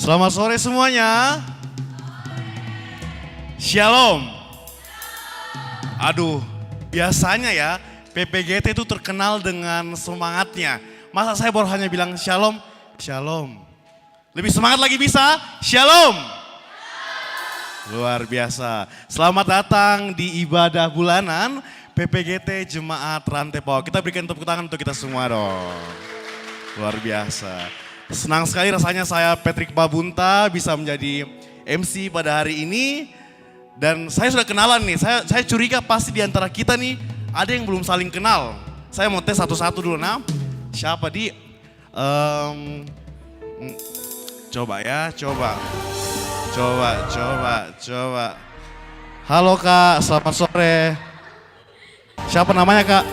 Selamat sore semuanya. Shalom. Aduh, biasanya ya PPGT itu terkenal dengan semangatnya. Masa saya baru hanya bilang shalom, shalom. Lebih semangat lagi bisa? Shalom. Luar biasa. Selamat datang di ibadah bulanan PPGT Jemaat Rantai Pawang. Kita berikan tepuk tangan untuk kita semua dong. Luar biasa. Senang sekali rasanya saya Patrick Babunta bisa menjadi MC pada hari ini. Dan saya sudah kenalan nih, saya curiga pasti di antara kita nih ada yang belum saling kenal. Saya mau tes satu-satu dulu. Nah, siapa di? Coba ya, coba. Halo Kak, selamat sore. Siapa namanya Kak?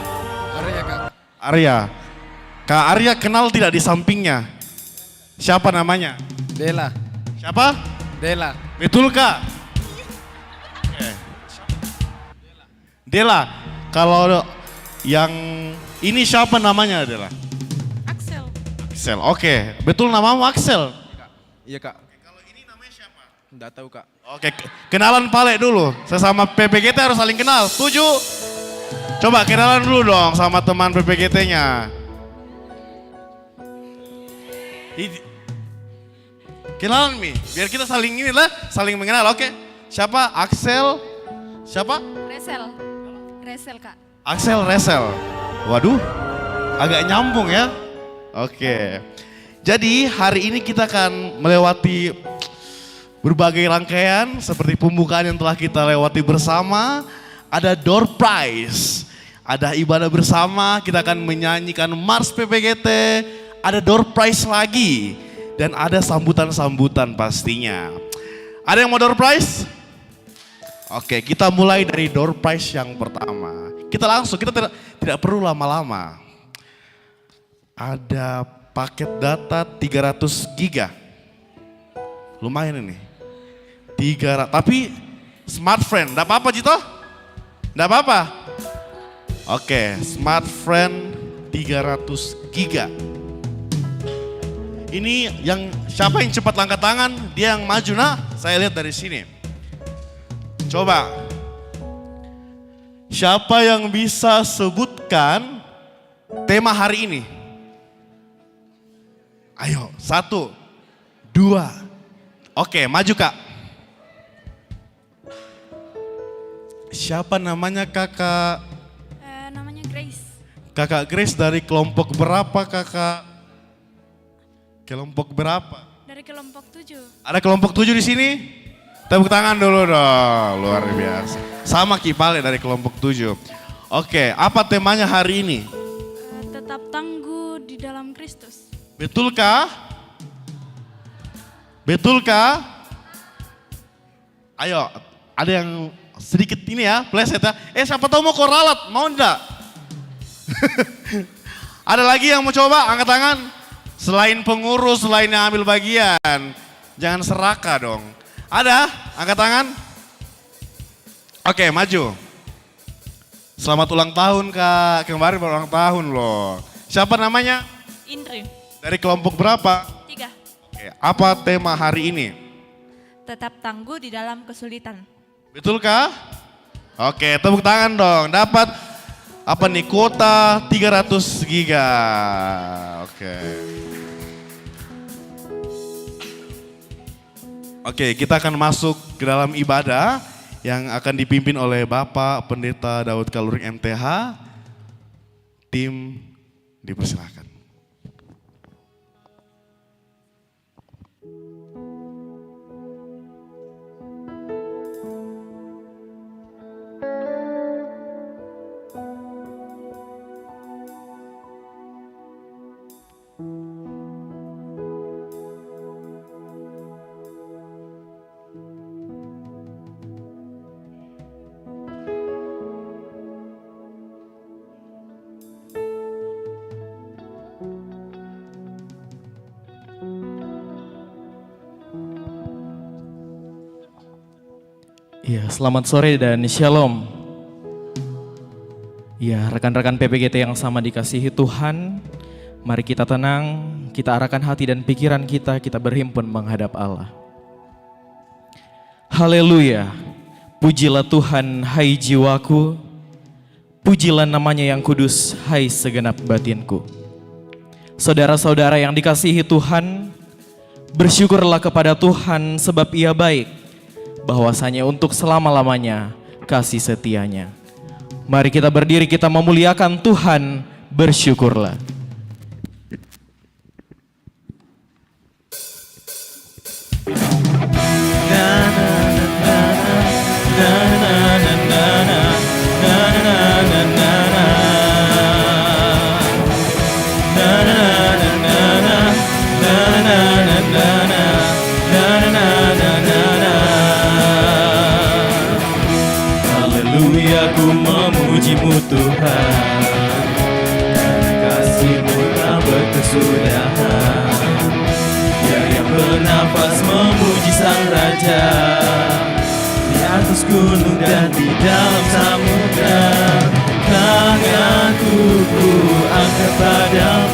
Arya Kak. Arya. Kak Arya kenal tidak di sampingnya? Siapa namanya? Dela. Siapa? Dela. Betul Kak? Oke. Dela, kalau yang ini siapa namanya Dela? Axel. Axel, oke. Betul namamu Axel? Iya Kak. Kalau ini namanya siapa? Enggak tahu Kak. Oke, kenalan Pale dulu. Saya sama PPGT harus saling kenal, setuju? Coba kenalan dulu dong sama teman PPGT-nya. Kenalan Mi, biar kita saling saling mengenal, oke? Siapa? Axel? Siapa? Resel. Resel Kak. Axel Resel. Waduh, agak nyambung ya. Oke. Jadi hari ini kita akan melewati berbagai rangkaian seperti pembukaan yang telah kita lewati bersama. Ada door prize, ada ibadah bersama, kita akan menyanyikan Mars PPGT, ada door prize lagi. Dan ada sambutan-sambutan pastinya. Ada yang mau door prize? Oke, kita mulai dari door prize yang pertama. Kita langsung, kita tidak perlu lama-lama. Ada paket data 300 giga. Lumayan ini. 300, tapi smartfriend, enggak apa-apa Jito? Enggak apa-apa? Oke, smartfriend 300 giga. Ini yang siapa yang cepat angkat tangan, dia yang maju nah. Saya lihat dari sini. Coba. Siapa yang bisa sebutkan tema hari ini? Ayo, 1, 2. Oke, maju Kak. Siapa namanya Kakak? Namanya Grace. Kakak Grace dari kelompok berapa Kakak? Kelompok berapa? Dari kelompok 7. Ada kelompok 7 di sini? Tepuk tangan dulu dong, luar biasa. Sama Kipale dari kelompok 7. Oke, apa temanya hari ini? Tetap tangguh di dalam Kristus. Betulkah? Betulkah? Ayo, ada yang sedikit ini ya, pleset ya. Siapa tahu mau koralat, mau enggak? Ada lagi yang mau coba, angkat tangan. Selain pengurus, selain yang ambil bagian, jangan serakah dong. Ada? Angkat tangan. Oke, maju. Selamat ulang tahun Kak, kemarin berulang tahun loh. Siapa namanya? Indri. Dari kelompok berapa? 3. Oke, apa tema hari ini? Tetap tangguh di dalam kesulitan. Betulkah? Oke, tepuk tangan dong. Dapat apa nih, kuota 300 giga. Oke. Oke, kita akan masuk ke dalam ibadah yang akan dipimpin oleh Bapak Pendeta Daud Kaluring MTH. Tim dipersilakan. Ya, selamat sore dan shalom. Ya, rekan-rekan PPGT yang sama dikasihi Tuhan, Mari kita tenang, kita arahkan hati dan pikiran kita berhimpun menghadap Allah. Haleluya, pujilah Tuhan hai jiwaku, pujilah namanya yang kudus hai segenap batinku. Saudara-saudara yang dikasihi Tuhan, bersyukurlah kepada Tuhan sebab Ia baik, bahwasanya untuk selama-lamanya kasih setianya. Mari kita berdiri, kita memuliakan Tuhan, bersyukurlah. Haleluya, ku memuji-Mu Tuhan, karena kasih-Mu tak berkesudahan. Dia yang bernafas memuji Sang Raja, di atas gunung dan di dalam samudra. Tanganku ku angkat padamu,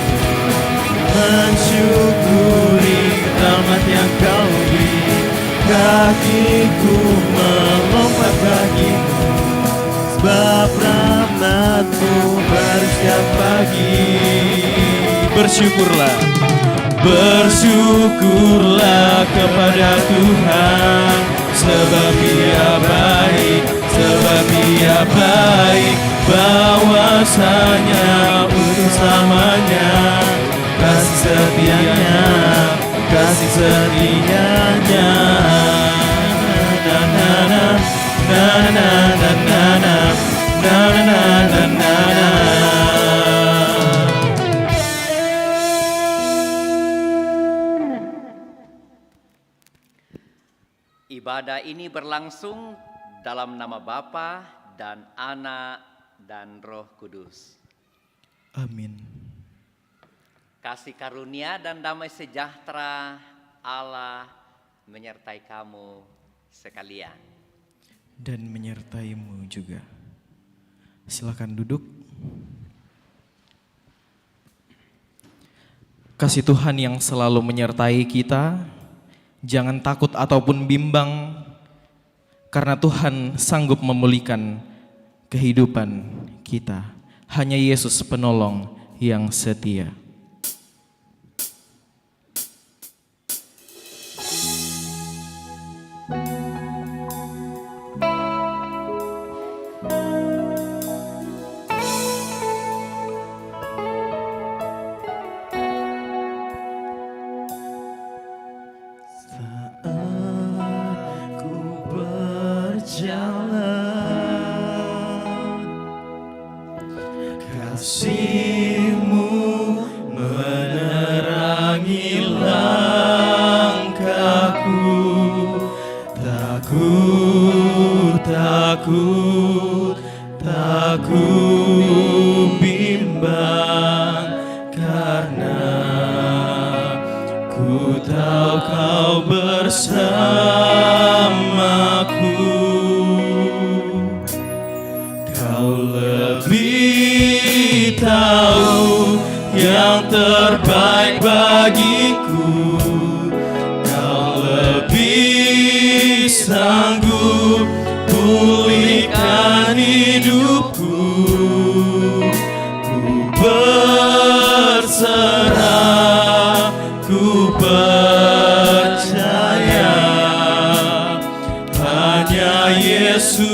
mensyukuri rahmat yang Kau beri. Kakiku melompat bagimu, sebab rahmat-Mu baru setiap pagi. Bersyukurlah. Bersyukurlah kepada Tuhan, sebab Ia baik, sebab Ia baik, bahwasanya untuk selamanya kasih setianya, kasih setianya. Na na na na na na na na na na na na na. Ibadah ini berlangsung dalam nama Bapa dan Anak dan Roh Kudus. Amin. Kasih karunia dan damai sejahtera Allah menyertai kamu sekalian. Dan menyertai-Mu juga. Silakan duduk. Kasih Tuhan yang selalu menyertai kita, jangan takut ataupun bimbang, karena Tuhan sanggup memulihkan kehidupan kita. Hanya Yesus penolong yang setia. Kasih-Mu menerangi langkahku, takut, takut, takut bimbang, karena ku tahu Kau bersamaku. Kau lebih tahu yang terbaik bagiku. Kau lebih sanggup pulihkan hidupku. Ku berserah, ku percaya, hanya Yesus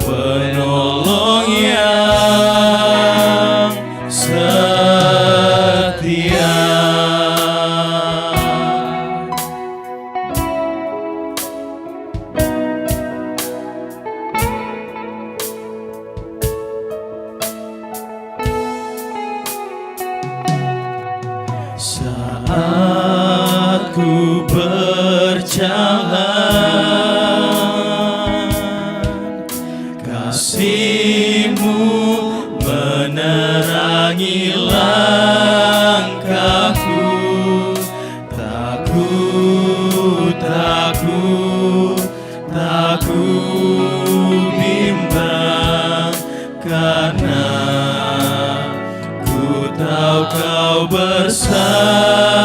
penolong yang setia. Saat ku berjalan, kasih-Mu menerangi langkahku. Takut, takut, takut bimbang, karena ku bersamaku.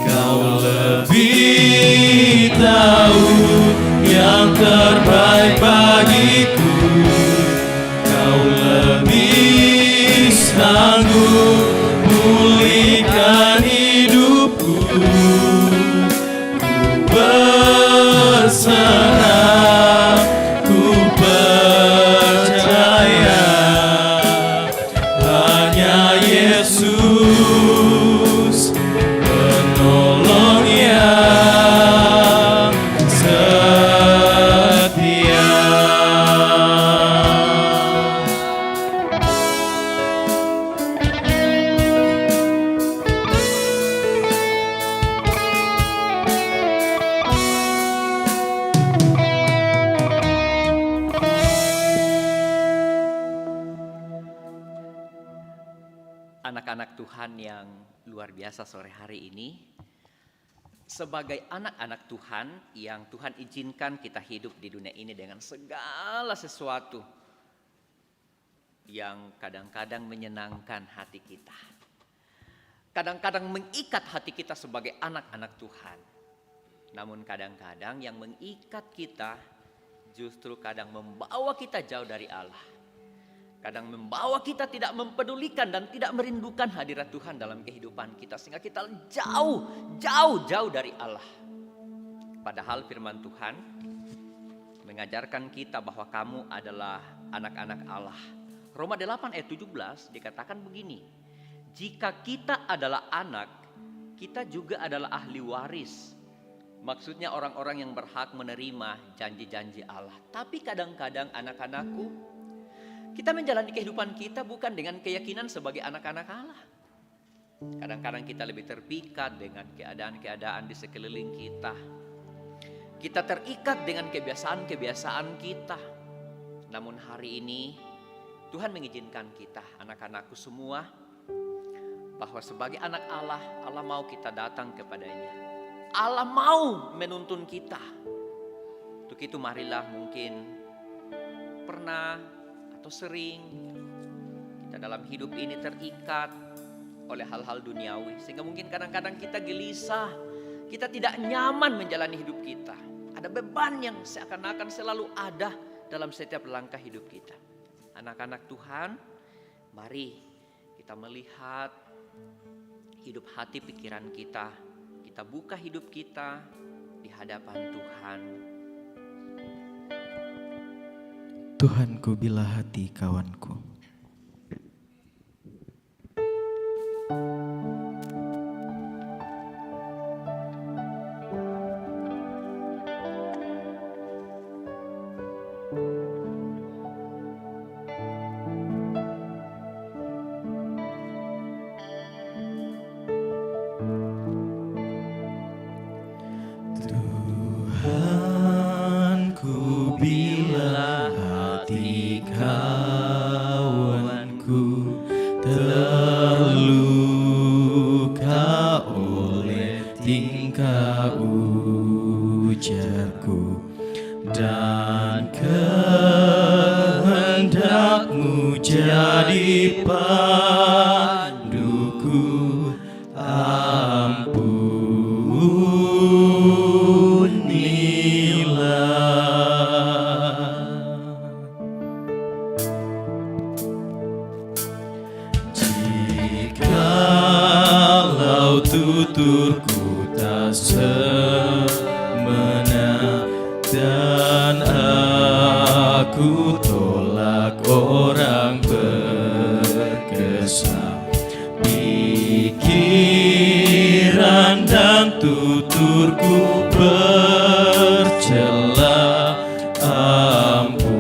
Kau lebih tahu yang terbaik bagiku. Kau lebih sanggup pulihkan hidupku. Ku berserah, ku percaya hanya Yesus penolong yang setia. Anak-anak Tuhan yang luar biasa sore hari ini, sebagai anak-anak Tuhan yang Tuhan izinkan kita hidup di dunia ini dengan segala sesuatu yang kadang-kadang menyenangkan hati kita, kadang-kadang mengikat hati kita sebagai anak-anak Tuhan. Namun kadang-kadang yang mengikat kita justru kadang membawa kita jauh dari Allah. Kadang membawa kita tidak mempedulikan dan tidak merindukan hadirat Tuhan dalam kehidupan kita. Sehingga kita jauh dari Allah. Padahal firman Tuhan mengajarkan kita bahwa kamu adalah anak-anak Allah. Roma 8 ayat 17 dikatakan begini. Jika kita adalah anak, kita juga adalah ahli waris. Maksudnya orang-orang yang berhak menerima janji-janji Allah. Tapi kadang-kadang anak-anakku, kita menjalani kehidupan kita bukan dengan keyakinan sebagai anak-anak Allah. Kadang-kadang kita lebih terpikat dengan keadaan-keadaan di sekeliling kita. Kita terikat dengan kebiasaan-kebiasaan kita. Namun hari ini Tuhan mengizinkan kita, anak-anakku semua, bahwa sebagai anak Allah, Allah mau kita datang kepadanya. Allah mau menuntun kita. Untuk itu marilah mungkin pernah atau sering kita dalam hidup ini terikat oleh hal-hal duniawi, sehingga mungkin kadang-kadang kita gelisah, kita tidak nyaman menjalani hidup kita. Ada beban yang seakan-akan selalu ada dalam setiap langkah hidup kita. Anak-anak Tuhan, mari kita melihat hidup hati pikiran kita. Kita buka hidup kita di hadapan Tuhan. Tuhanku, bila hati kawanku. Tuhanku, bila hati kawanku terluka oleh tingkah ujarku dan kehendakmu jadi panduku, jikalau tuturku tak semena dan aku tolak orang berkesan, pikiran dan tuturku bercela, ampunilah.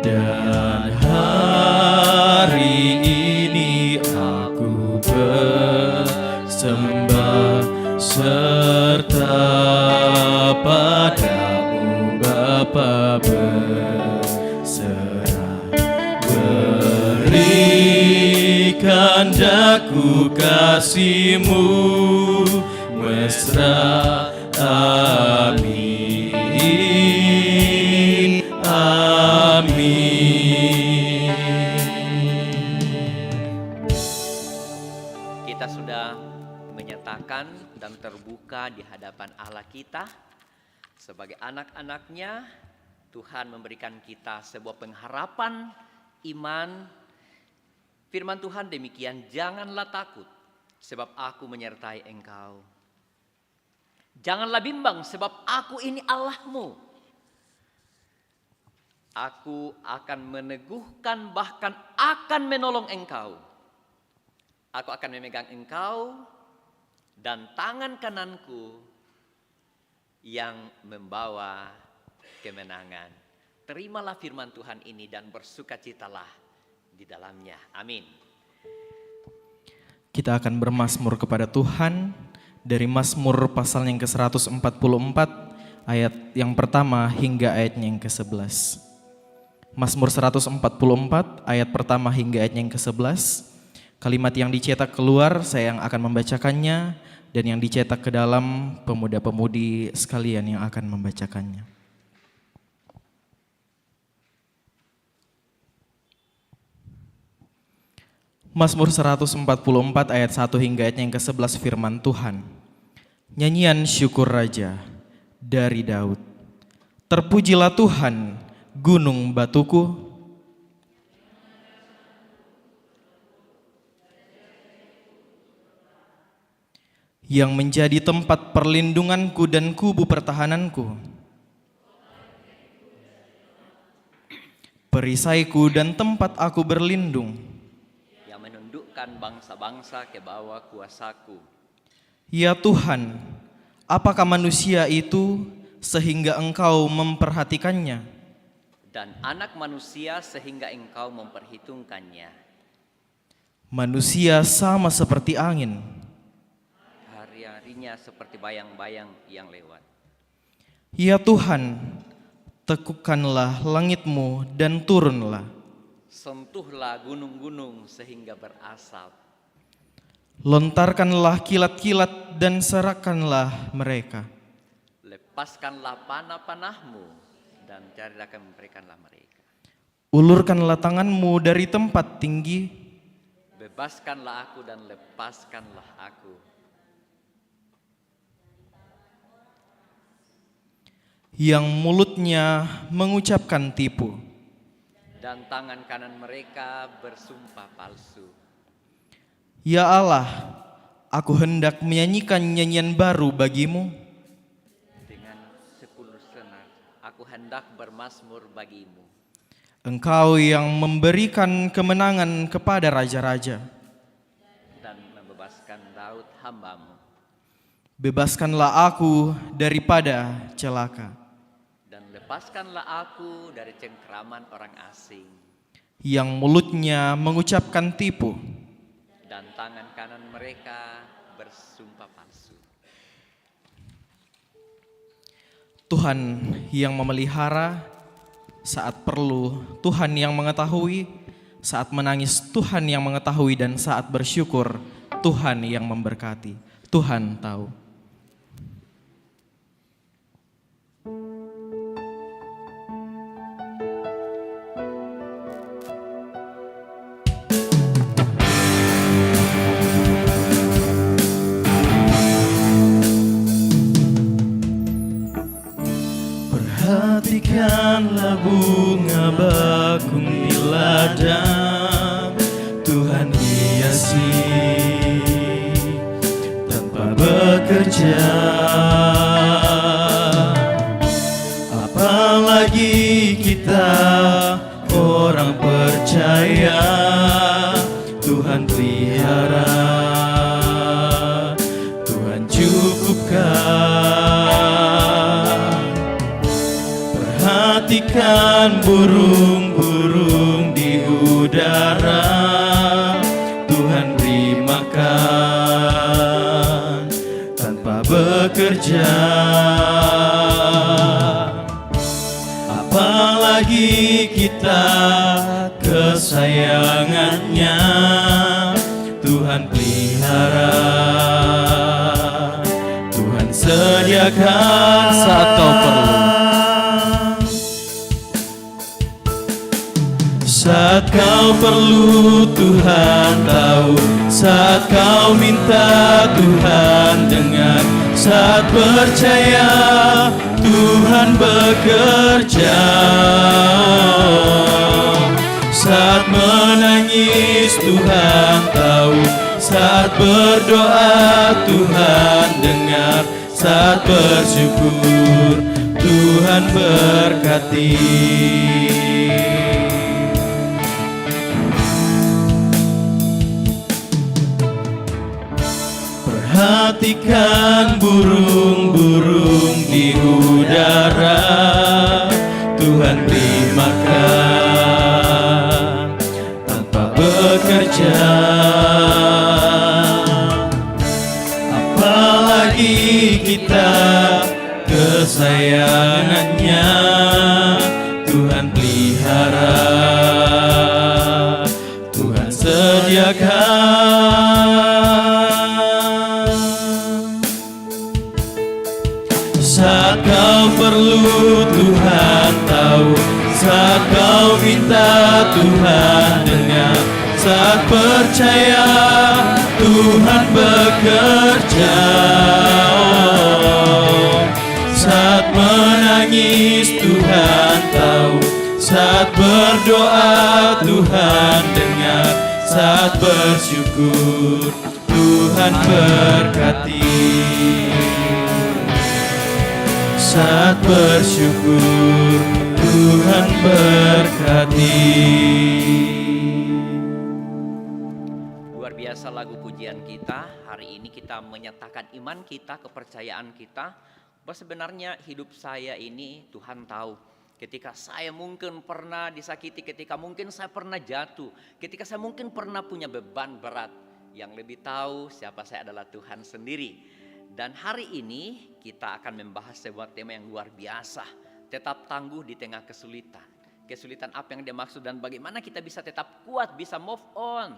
Dan hari ini aku bersembah serta padamu Bapa berserah, berikan daku kasih-Mu mesra. Amin, amin. Kita sudah menyatakan dan terbuka di hadapan Allah kita sebagai anak-anaknya. Tuhan memberikan kita sebuah pengharapan iman. Firman Tuhan demikian, janganlah takut sebab aku menyertai engkau. Janganlah bimbang sebab aku ini Allahmu. Aku akan meneguhkan, bahkan akan menolong engkau. Aku akan memegang engkau dan tangan kananku yang membawa kemenangan. Terimalah firman Tuhan ini dan bersukacitalah di dalamnya. Amin. Kita akan bermazmur kepada Tuhan dari Mazmur pasal yang ke-144 ayat yang pertama hingga ayatnya yang ke-11. Mazmur 144 ayat pertama hingga ayatnya yang ke-11. Kalimat yang dicetak keluar saya yang akan membacakannya, dan yang dicetak ke dalam pemuda-pemudi sekalian yang akan membacakannya. Mazmur 144 ayat 1 hingga ayatnya yang ke-11 firman Tuhan. Nyanyian syukur Raja dari Daud. Terpujilah Tuhan, gunung batuku. Yang menjadi tempat perlindunganku dan kubu pertahananku. Perisaiku dan tempat aku berlindung. Bangsa-bangsa ke bawah kuasaku. Ya Tuhan, apakah manusia itu sehingga Engkau memperhatikannya? Dan anak manusia sehingga Engkau memperhitungkannya. Manusia sama seperti angin. Hari-harinya seperti bayang-bayang yang lewat. Ya Tuhan, tekukkanlah langit-Mu dan turunlah. Sentuhlah gunung-gunung sehingga berasap. Lontarkanlah kilat-kilat dan serahkanlah mereka. Lepaskanlah panah-panahmu dan carikan memberikanlah mereka. Ulurkanlah tanganmu dari tempat tinggi. Bebaskanlah aku dan lepaskanlah aku. Yang mulutnya mengucapkan tipu. Dan tangan kanan mereka bersumpah palsu. Ya Allah, aku hendak menyanyikan nyanyian baru bagimu. Dengan 10 senar, aku hendak bermazmur bagimu. Engkau yang memberikan kemenangan kepada raja-raja. Dan membebaskan Daud hambamu. Bebaskanlah aku daripada celaka. Lepaskanlah aku dari cengkraman orang asing. Yang mulutnya mengucapkan tipu. Dan tangan kanan mereka bersumpah palsu. Tuhan yang memelihara saat perlu, Tuhan yang mengetahui saat menangis, Tuhan yang mengetahui, dan saat bersyukur, Tuhan yang memberkati. Tuhan tahu. Perhatikanlah bunga bakung di ladang, Tuhan hiasi tanpa bekerja. Apalagi kita orang percaya, Tuhan pelihara, Tuhan cukupkan. Perhatikan burung-burung di udara, Tuhan beri makan tanpa bekerja. Apalagi kita kesayangannya, Tuhan pelihara, sediakan saat kau perlu. Saat kau perlu Tuhan tahu, saat kau minta Tuhan dengar, saat percaya Tuhan bekerja, saat menangis Tuhan tahu, saat berdoa Tuhan dengar, saat bersyukur Tuhan berkati. Perhatikan burung-burung di udara, Tuhan beri makan tanpa bekerja. Apalagi kita kesayangannya, Tuhan pelihara, Tuhan sediakan. Saat kau perlu Tuhan tahu, saat kau minta Tuhan dengar, saat percaya Tuhan bekerja, saat menangis Tuhan tahu, saat berdoa Tuhan dengar, saat bersyukur Tuhan berkati. Saat bersyukur Tuhan berkati. Luar biasa lagu pujian kita. Hari ini kita menyatakan iman kita, kepercayaan kita bahwa sebenarnya hidup saya ini Tuhan tahu. Ketika saya mungkin pernah disakiti, ketika mungkin saya pernah jatuh, ketika saya mungkin pernah punya beban berat, yang lebih tahu siapa saya adalah Tuhan sendiri. Dan hari ini kita akan membahas sebuah tema yang luar biasa. Tetap tangguh di tengah kesulitan. Kesulitan apa yang dia maksud dan bagaimana kita bisa tetap kuat, bisa move on.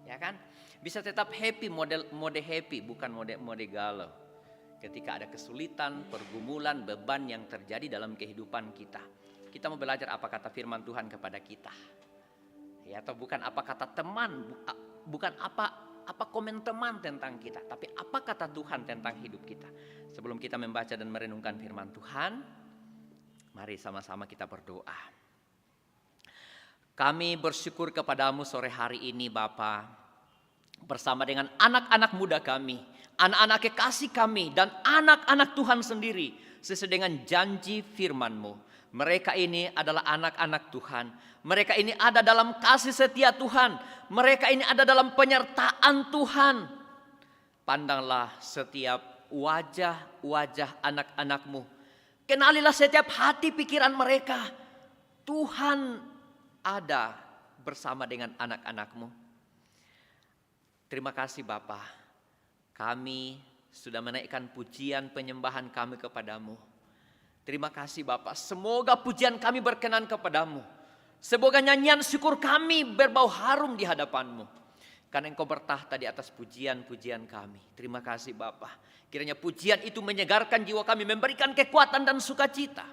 Ya kan? Bisa tetap happy, mode happy, bukan mode galau. Ketika ada kesulitan, pergumulan, beban yang terjadi dalam kehidupan kita. Kita mau belajar apa kata firman Tuhan kepada kita. Ya, atau bukan apa kata teman, bukan apa komen teman tentang kita, tapi apa kata Tuhan tentang hidup kita. Sebelum kita membaca dan merenungkan firman Tuhan, mari sama-sama kita berdoa. Kami bersyukur kepadamu sore hari ini Bapa, bersama dengan anak-anak muda kami, anak-anak kekasih kami, dan anak-anak Tuhan sendiri, sesuai dengan janji firman-Mu. Mereka ini adalah anak-anak Tuhan. Mereka ini ada dalam kasih setia Tuhan. Mereka ini ada dalam penyertaan Tuhan. Pandanglah setiap wajah-wajah anak-anak-Mu. Kenalilah setiap hati pikiran mereka. Tuhan ada bersama dengan anak-anak-Mu. Terima kasih Bapa. Kami sudah menaikkan pujian penyembahan kami kepadamu. Terima kasih Bapa. Semoga pujian kami berkenan kepadamu. Semoga nyanyian syukur kami berbau harum di hadapan-Mu. Karena Engkau bertahta di atas pujian-pujian kami. Terima kasih Bapa. Kiranya pujian itu menyegarkan jiwa kami, memberikan kekuatan dan sukacita.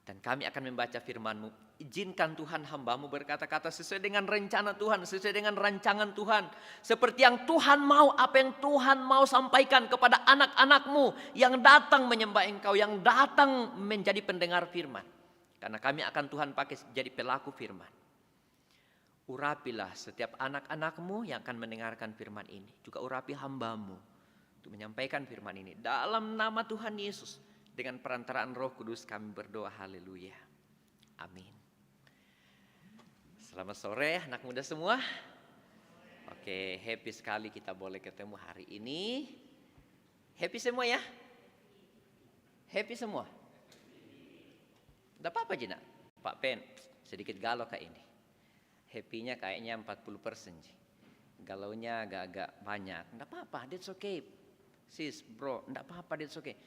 Dan kami akan membaca firman-Mu. Izinkan Tuhan hamba-Mu berkata-kata sesuai dengan rencana Tuhan, sesuai dengan rancangan Tuhan. Seperti yang Tuhan mau, apa yang Tuhan mau sampaikan kepada anak-anak-Mu yang datang menyembah Engkau, yang datang menjadi pendengar firman. Karena kami akan Tuhan pakai jadi pelaku firman. Urapilah setiap anak-anak-Mu yang akan mendengarkan firman ini. Juga urapi hamba-Mu untuk menyampaikan firman ini. Dalam nama Tuhan Yesus, dengan perantaraan Roh Kudus kami berdoa, haleluya. Amin. Selamat sore anak muda semua. Oke, happy sekali kita boleh ketemu hari ini. Happy semua ya? Happy semua? Tidak apa-apa Jina. Pak Pen, sedikit galau kayak ini. Happy-nya kayaknya 40%. Galaunya agak-agak banyak. Tidak apa-apa, that's okay. Sis, bro, tidak apa-apa, that's okay.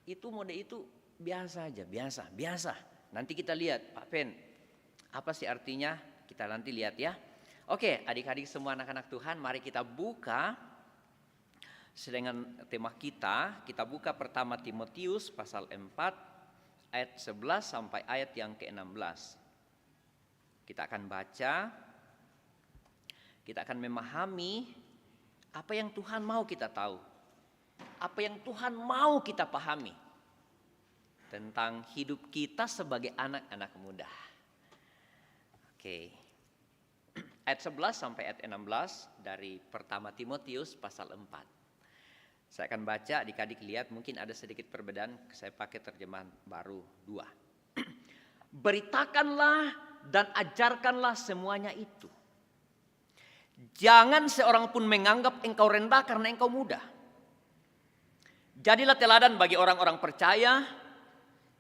Itu mode itu biasa aja, biasa. Nanti kita lihat, Pak Pen, apa sih artinya? Kita nanti lihat ya. Oke, adik-adik semua anak-anak Tuhan, mari kita buka Sedangkan tema kita buka pertama Timotius pasal 4 ayat 11 sampai ayat yang ke-16. Kita akan baca, kita akan memahami apa yang Tuhan mau kita tahu, apa yang Tuhan mau kita pahami tentang hidup kita sebagai anak-anak muda. Oke. Ayat 11 sampai ayat 16 dari pertama Timotius pasal 4. Saya akan baca, adik-adik lihat, mungkin ada sedikit perbedaan, saya pakai terjemahan baru 2. Beritakanlah dan ajarkanlah semuanya itu. Jangan seorang pun menganggap engkau rendah karena engkau muda. Jadilah teladan bagi orang-orang percaya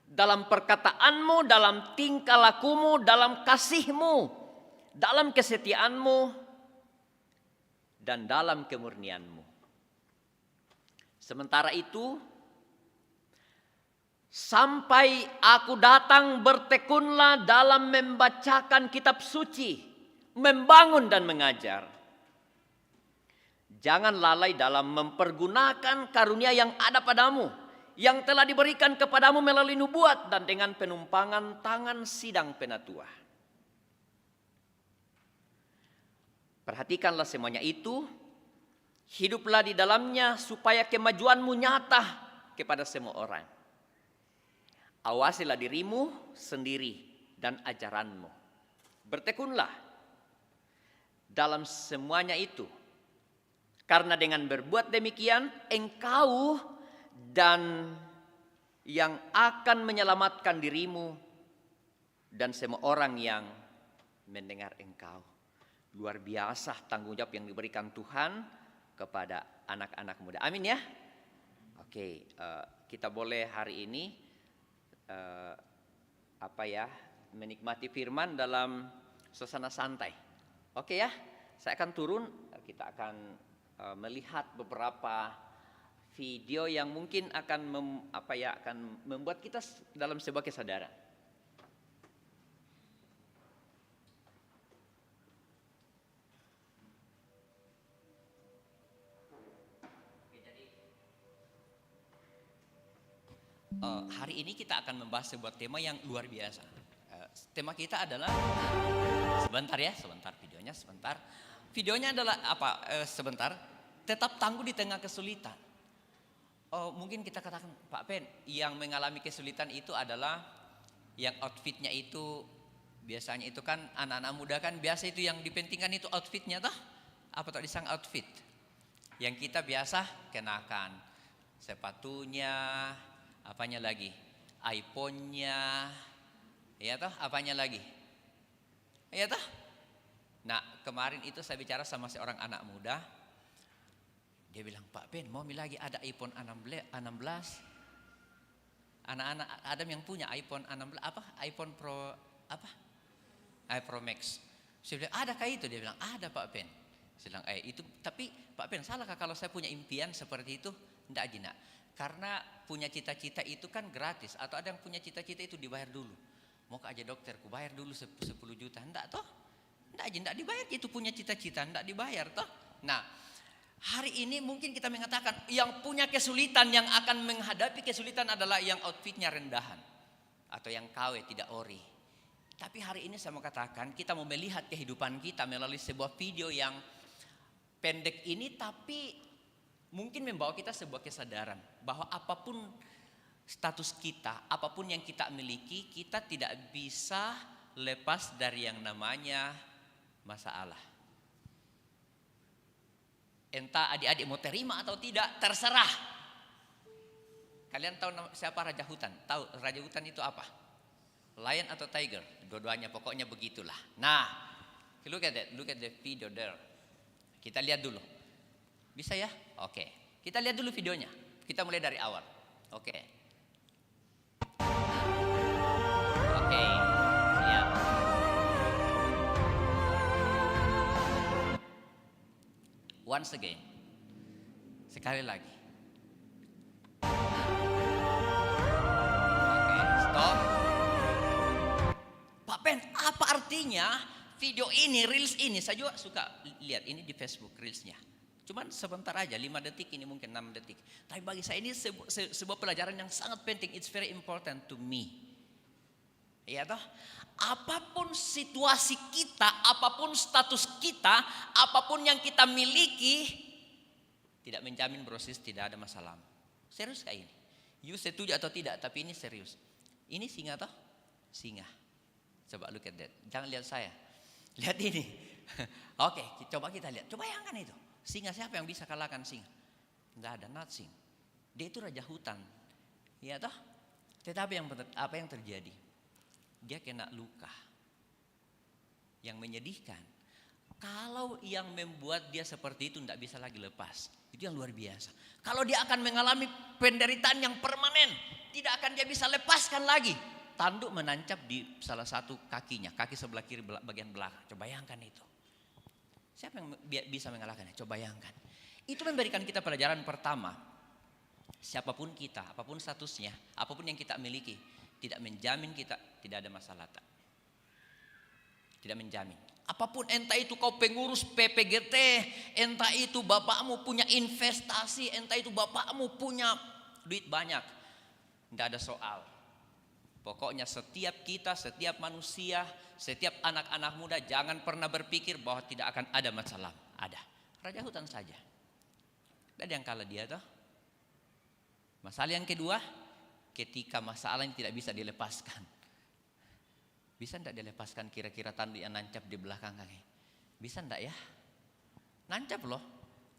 dalam perkataanmu, dalam tingkah lakumu, dalam kasihmu, dalam kesetiaanmu, dan dalam kemurnianmu. Sementara itu, sampai aku datang, bertekunlah dalam membacakan kitab suci, membangun dan mengajar. Jangan lalai dalam mempergunakan karunia yang ada padamu, yang telah diberikan kepadamu melalui nubuat dan dengan penumpangan tangan sidang penatua. Perhatikanlah semuanya itu, hiduplah di dalamnya supaya kemajuanmu nyata kepada semua orang. Awasilah dirimu sendiri dan ajaranmu. Bertekunlah dalam semuanya itu. Karena dengan berbuat demikian, engkau dan yang akan menyelamatkan dirimu dan semua orang yang mendengar engkau. Luar biasa tanggung jawab yang diberikan Tuhan kepada anak-anak muda. Amin ya. Oke, kita boleh hari ini menikmati firman dalam suasana santai. Oke ya, saya akan turun. Kita akan melihat beberapa video yang mungkin akan membuat kita dalam sebuah kesadaran. Hari ini kita akan membahas sebuah tema yang luar biasa. Tema kita adalah sebentar videonya sebentar. Videonya adalah sebentar. Tetap tangguh di tengah kesulitan. Mungkin kita katakan, Pak Pen, yang mengalami kesulitan itu adalah yang outfitnya itu biasanya itu kan anak-anak muda kan biasa itu yang dipentingkan itu outfitnya toh. Apa tak disang outfit? Yang kita biasa kenakan sepatunya, apanya lagi? iPhone-nya, ya toh, apanya lagi? Ya toh? Nah, kemarin itu saya bicara sama seorang anak muda. Dia bilang, Pak Ben, mau lagi ada iPhone 16. Anak-anak Adam yang punya iPhone 16, iPhone Pro, Pro Max. Saya bilang, adakah itu? Dia bilang, ada Pak Ben. Saya bilang, itu, tapi Pak Ben, salahkah kalau saya punya impian seperti itu? Tidak, Jina. Karena punya cita-cita itu kan gratis. Atau ada yang punya cita-cita itu dibayar dulu. Mau ke aja dokter, ku bayar dulu 10 juta. Enggak toh? Enggak dibayar, itu punya cita-cita. Enggak dibayar toh? Nah, hari ini mungkin kita mengatakan yang punya kesulitan, yang akan menghadapi kesulitan adalah yang outfitnya rendahan. Atau yang KW, tidak ori. Tapi hari ini saya mau katakan, kita mau melihat kehidupan kita melalui sebuah video yang pendek ini, tapi mungkin membawa kita sebuah kesadaran bahwa apapun status kita, apapun yang kita miliki, kita tidak bisa lepas dari yang namanya masalah. Entah adik-adik mau terima atau tidak, terserah. Kalian tahu siapa Raja Hutan? Tahu Raja Hutan itu apa? Lion atau tiger? Dua-duanya, pokoknya begitulah. Nah, look at the video there. Kita lihat dulu. Bisa ya? Oke. Kita lihat dulu videonya. Kita mulai dari awal. Oke. Lihat. Once again. Sekali lagi. Oke, stop. Pak Ben, apa artinya video ini, reels ini? Saya juga suka lihat ini di Facebook reelsnya. Cuman sebentar aja, 5 detik ini mungkin 6 detik. Tapi bagi saya ini sebuah pelajaran yang sangat penting. It's very important to me. Ya toh, apapun situasi kita, apapun status kita, apapun yang kita miliki, tidak menjamin proses tidak ada masalah. Serius kayak ini. You setuju atau tidak, tapi ini serius. Ini singa toh? Singa. Coba look at that. Jangan lihat saya. Lihat ini. Oke, coba kita lihat. Coba bayangkan itu. Singa, siapa yang bisa kalahkan singa? Enggak ada, nothing. Dia itu raja hutan. Ya toh? Tetapi apa yang terjadi? Dia kena luka. Yang menyedihkan. Kalau yang membuat dia seperti itu tidak bisa lagi lepas. Itu yang luar biasa. Kalau dia akan mengalami penderitaan yang permanen. Tidak akan dia bisa lepaskan lagi. Tanduk menancap di salah satu kakinya. Kaki sebelah kiri bagian belakang. Coba bayangkan itu. Siapa yang bisa mengalahkannya? Coba bayangkan. Itu memberikan kita pelajaran pertama. Siapapun kita, apapun statusnya, apapun yang kita miliki, tidak menjamin kita tidak ada masalah. Tidak menjamin. Apapun, entah itu kau pengurus PPGT, entah itu bapakmu punya investasi, entah itu bapakmu punya duit banyak. Tidak ada soal. Pokoknya setiap kita, setiap manusia, setiap anak-anak muda jangan pernah berpikir bahwa tidak akan ada masalah. Ada. Raja hutan saja. Dan yang kalah dia tuh. Masalah yang kedua, ketika masalah yang tidak bisa dilepaskan. Bisa enggak dilepaskan kira-kira tanduk yang nancap di belakang kaki? Bisa enggak ya? Nancap loh.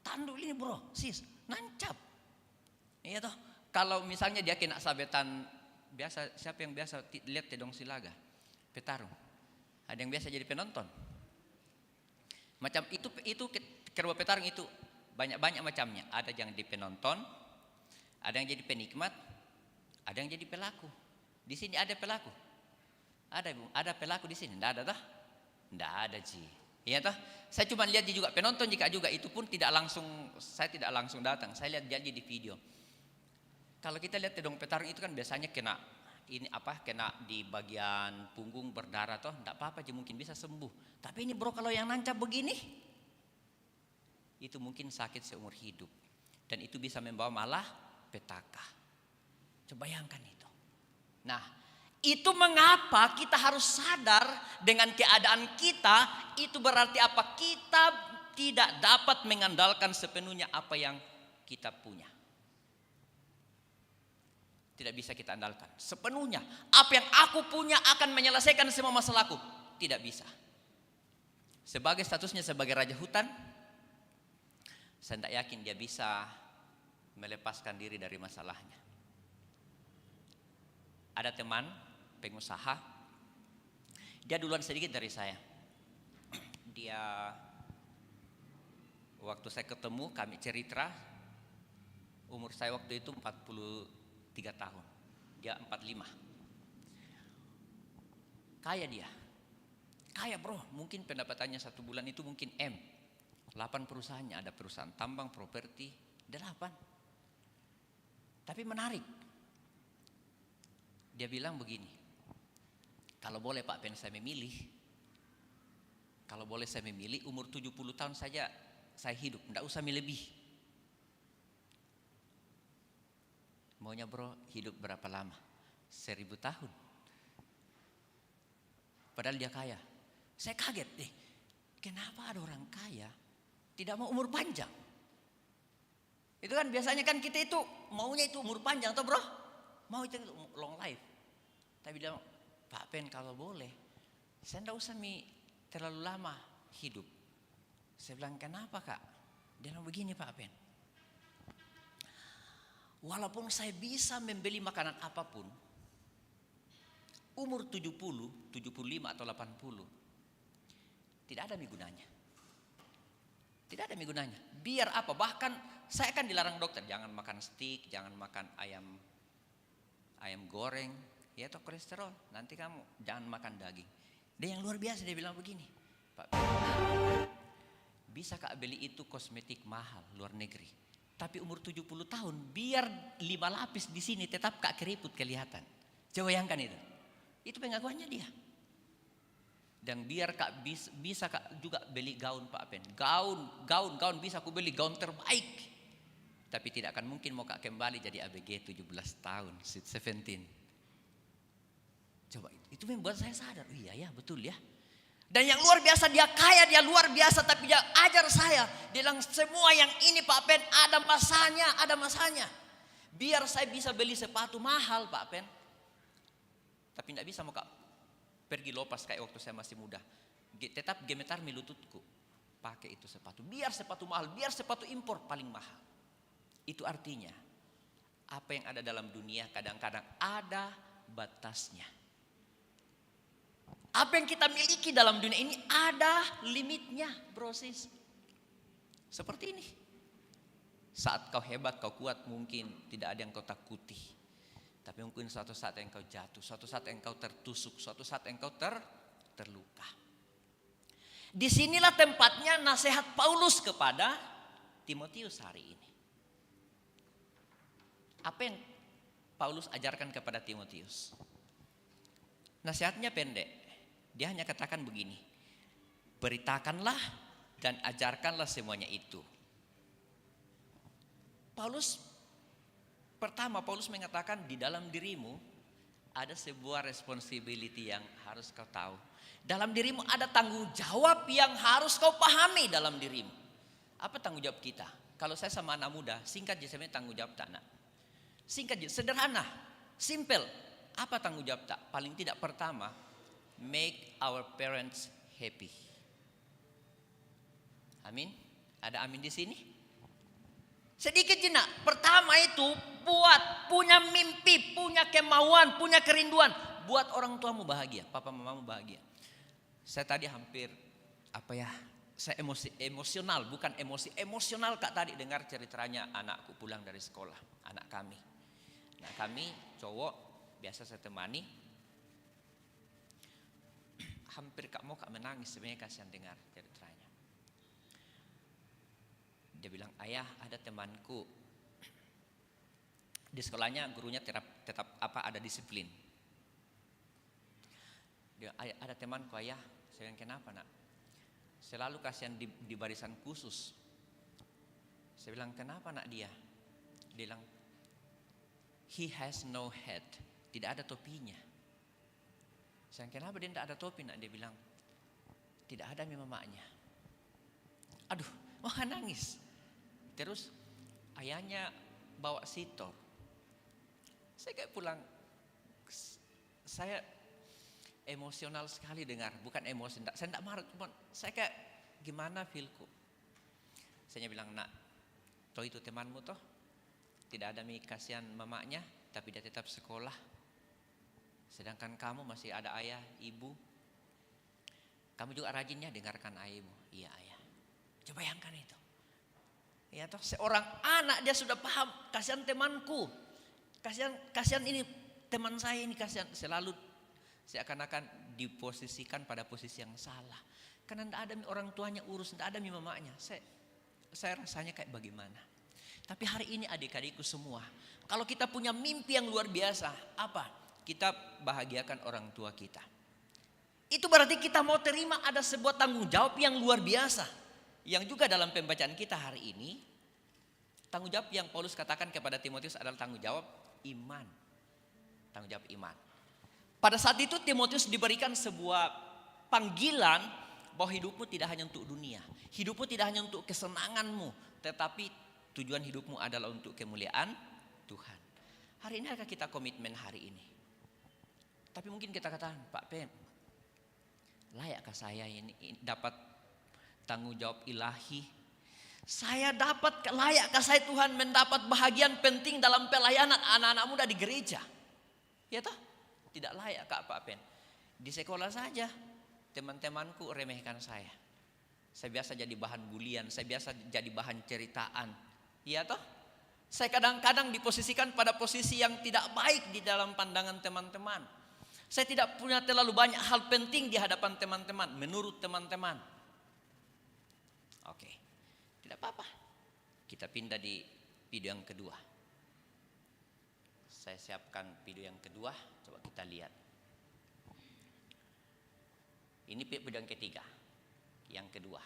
Tanduk ini bro, sis, nancap. Iya toh. Kalau misalnya dia kena sabetan biasa, siapa yang biasa lihat Tedong Silaga? Petarung. Ada yang biasa jadi penonton. Macam itu kedua petarung itu banyak macamnya. Ada yang jadi penonton, ada yang jadi penikmat, ada yang jadi pelaku. Di sini ada pelaku. Ada pelaku di sini. Enggak ada toh? Enggak ada Ji. Iya toh? Saya cuma lihat dia juga penonton juga itu pun saya tidak langsung datang. Saya lihat dia di video. Kalau kita lihat Tedong petarung itu kan biasanya kena di bagian punggung berdarah toh, enggak apa-apa aja mungkin bisa sembuh. Tapi ini bro, kalau yang nancap begini, itu mungkin sakit seumur hidup. Dan itu bisa membawa malah petaka. Coba bayangkan itu. Nah, itu mengapa kita harus sadar dengan keadaan kita, itu berarti apa? Kita tidak dapat mengandalkan sepenuhnya apa yang kita punya. Tidak bisa kita andalkan sepenuhnya. Apa yang aku punya akan menyelesaikan semua masalahku. Tidak bisa. Sebagai statusnya sebagai raja hutan, saya tidak yakin dia bisa melepaskan diri dari masalahnya. Ada teman pengusaha, dia duluan sedikit dari saya. Dia waktu saya ketemu, kami cerita, umur saya waktu itu 43 tahun, dia 45. Kaya dia, kaya bro, mungkin pendapatannya 1 bulan itu mungkin 8 perusahaannya, ada perusahaan tambang, properti, 8. Tapi menarik, dia bilang begini, kalau boleh Pak Pen saya memilih, kalau boleh saya memilih umur 70 tahun saja saya hidup, tidak usah lebih. Maunya bro hidup berapa lama? 1000 tahun. Padahal dia kaya. Saya kaget deh. Kenapa ada orang kaya tidak mau umur panjang? Itu kan biasanya kan kita itu maunya itu umur panjang toh bro. Mau itu long life. Tapi dia, Pak Pen kalau boleh, saya tidak usah terlalu lama hidup. Saya bilang kenapa kak? Dia bilang begini Pak Pen. Walaupun saya bisa membeli makanan apapun, umur 70, 75 atau 80, tidak ada gunanya. Tidak ada gunanya. Biar apa? Bahkan saya kan dilarang dokter, jangan makan steak, jangan makan ayam goreng, ya atau kolesterol. Nanti kamu jangan makan daging. Dan yang luar biasa dia bilang begini, Pak, bisa kak beli itu kosmetik mahal luar negeri. Tapi umur 70 tahun, biar 5 lapis di sini tetap kak keriput kelihatan. Coba bayangkan itu. Itu pengakuannya dia. Dan biar Kak bisa Kak juga beli gaun Pak Pen. Gaun bisa aku beli gaun terbaik. Tapi tidak akan mungkin mau Kak kembali jadi ABG 17 tahun, Sweet 17. Coba itu membuat saya sadar, iya ya betul ya. Dan yang luar biasa dia kaya, dia luar biasa, tapi dia ajar saya. Dia bilang semua yang ini Pak Pen ada masanya. Biar saya bisa beli sepatu mahal Pak Pen. Tapi tidak bisa mau Kak pergi lopas kayak waktu saya masih muda. Tetap gemetar mi lututku. Pakai itu sepatu. Biar sepatu mahal, biar sepatu impor paling mahal. Itu artinya apa yang ada dalam dunia kadang-kadang ada batasnya. Apa yang kita miliki dalam dunia ini ada limitnya, brosis. Seperti ini. Saat kau hebat, kau kuat, mungkin tidak ada yang kau takuti. Tapi mungkin suatu saat engkau jatuh, suatu saat engkau tertusuk, suatu saat engkau terluka. Disinilah tempatnya nasihat Paulus kepada Timotius hari ini. Apa yang Paulus ajarkan kepada Timotius? Nasihatnya pendek. Dia hanya katakan begini. Beritakanlah dan ajarkanlah semuanya itu. Pertama Paulus mengatakan di dalam dirimu ada sebuah responsibility yang harus kau tahu. Dalam dirimu ada tanggung jawab yang harus kau pahami dalam dirimu. Apa tanggung jawab kita? Kalau saya sama anak muda, singkat aja sebenarnya tanggung jawab tak nak. Singkat aja, sederhana, simple. Apa tanggung jawab tak? Paling tidak pertama, make our parents happy. Amin. Ada amin di sini? Sedikit jenak. Pertama itu buat punya mimpi, punya kemauan, punya kerinduan. Buat orang tuamu bahagia, papa mamamu bahagia. Saya tadi hampir saya emosional, bukan emosional Kak tadi dengar ceritanya anakku pulang dari sekolah, anak kami. Nah kami cowok biasa saya temani. Hampir Kak menangis sebenarnya kasihan dengar ceritanya. Dia bilang, ayah ada temanku di sekolahnya gurunya tetap ada disiplin. Dia ada temanku ayah, saya bilang kenapa nak? Selalu kasihan di barisan khusus. Saya bilang kenapa nak dia? Dia bilang he has no head, tidak ada topinya. Saya bilang kenapa dia tidak ada topi nak? Dia bilang tidak ada mamanya. Aduh, nangis. Terus ayahnya bawa sitor. Saya kayak pulang, saya emosional sekali dengar, bukan emosi, saya tidak marah, cuma saya kayak gimana feelku. Saya bilang nak, toh itu temanmu toh, tidak ada kasihan mamanya, tapi dia tetap sekolah. Sedangkan kamu masih ada ayah, ibu. Kamu juga rajinnya dengarkan ayahmu. Iya ayah. Coba bayangkan itu. Ya toh seorang anak dia sudah paham kasihan temanku, kasihan ini teman saya ini kasihan, selalu seakan-akan diposisikan pada posisi yang salah. Karena tidak ada orang tuanya urus, tidak ada mamanya. Saya rasanya kayak bagaimana. Tapi hari ini adik-adikku semua, kalau kita punya mimpi yang luar biasa, apa? Kita bahagiakan orang tua kita. Itu berarti kita mau terima ada sebuah tanggung jawab yang luar biasa. Yang juga dalam pembacaan kita hari ini, tanggung jawab yang Paulus katakan kepada Timotius adalah tanggung jawab iman. Tanggung jawab iman. Pada saat itu Timotius diberikan sebuah panggilan bahwa hidupmu tidak hanya untuk dunia. Hidupmu tidak hanya untuk kesenanganmu, tetapi tujuan hidupmu adalah untuk kemuliaan Tuhan. Hari ini adakah kita komitmen hari ini? Tapi mungkin kita katakan, Pak Pem, layakkah saya ini dapat tanggung jawab ilahi? Saya layakkah saya Tuhan mendapat bahagian penting dalam pelayanan anak-anak muda di gereja? Ya toh? Tidak layak Kak Pak Pen. Di sekolah saja teman-temanku remehkan saya. Saya biasa jadi bahan bulian, saya biasa jadi bahan ceritaan. Ya toh? Saya kadang-kadang diposisikan pada posisi yang tidak baik di dalam pandangan teman-teman. Saya tidak punya terlalu banyak hal penting di hadapan teman-teman, menurut teman-teman. Oke, tidak apa-apa. Kita pindah di video yang kedua. Saya siapkan video yang kedua, coba kita lihat. Ini video yang ketiga. Yang kedua.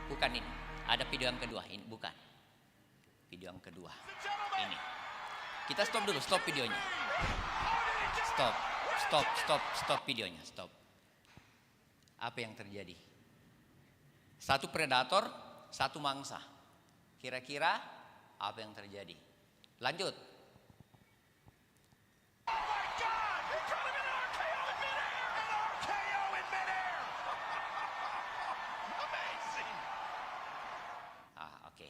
Bukan ini. Ada video yang kedua. Ini bukan. Video yang kedua. Ini. Kita stop dulu. Stop videonya. Stop videonya. Stop. Apa yang terjadi? Satu predator, satu mangsa. Kira-kira apa yang terjadi? Lanjut. Oke.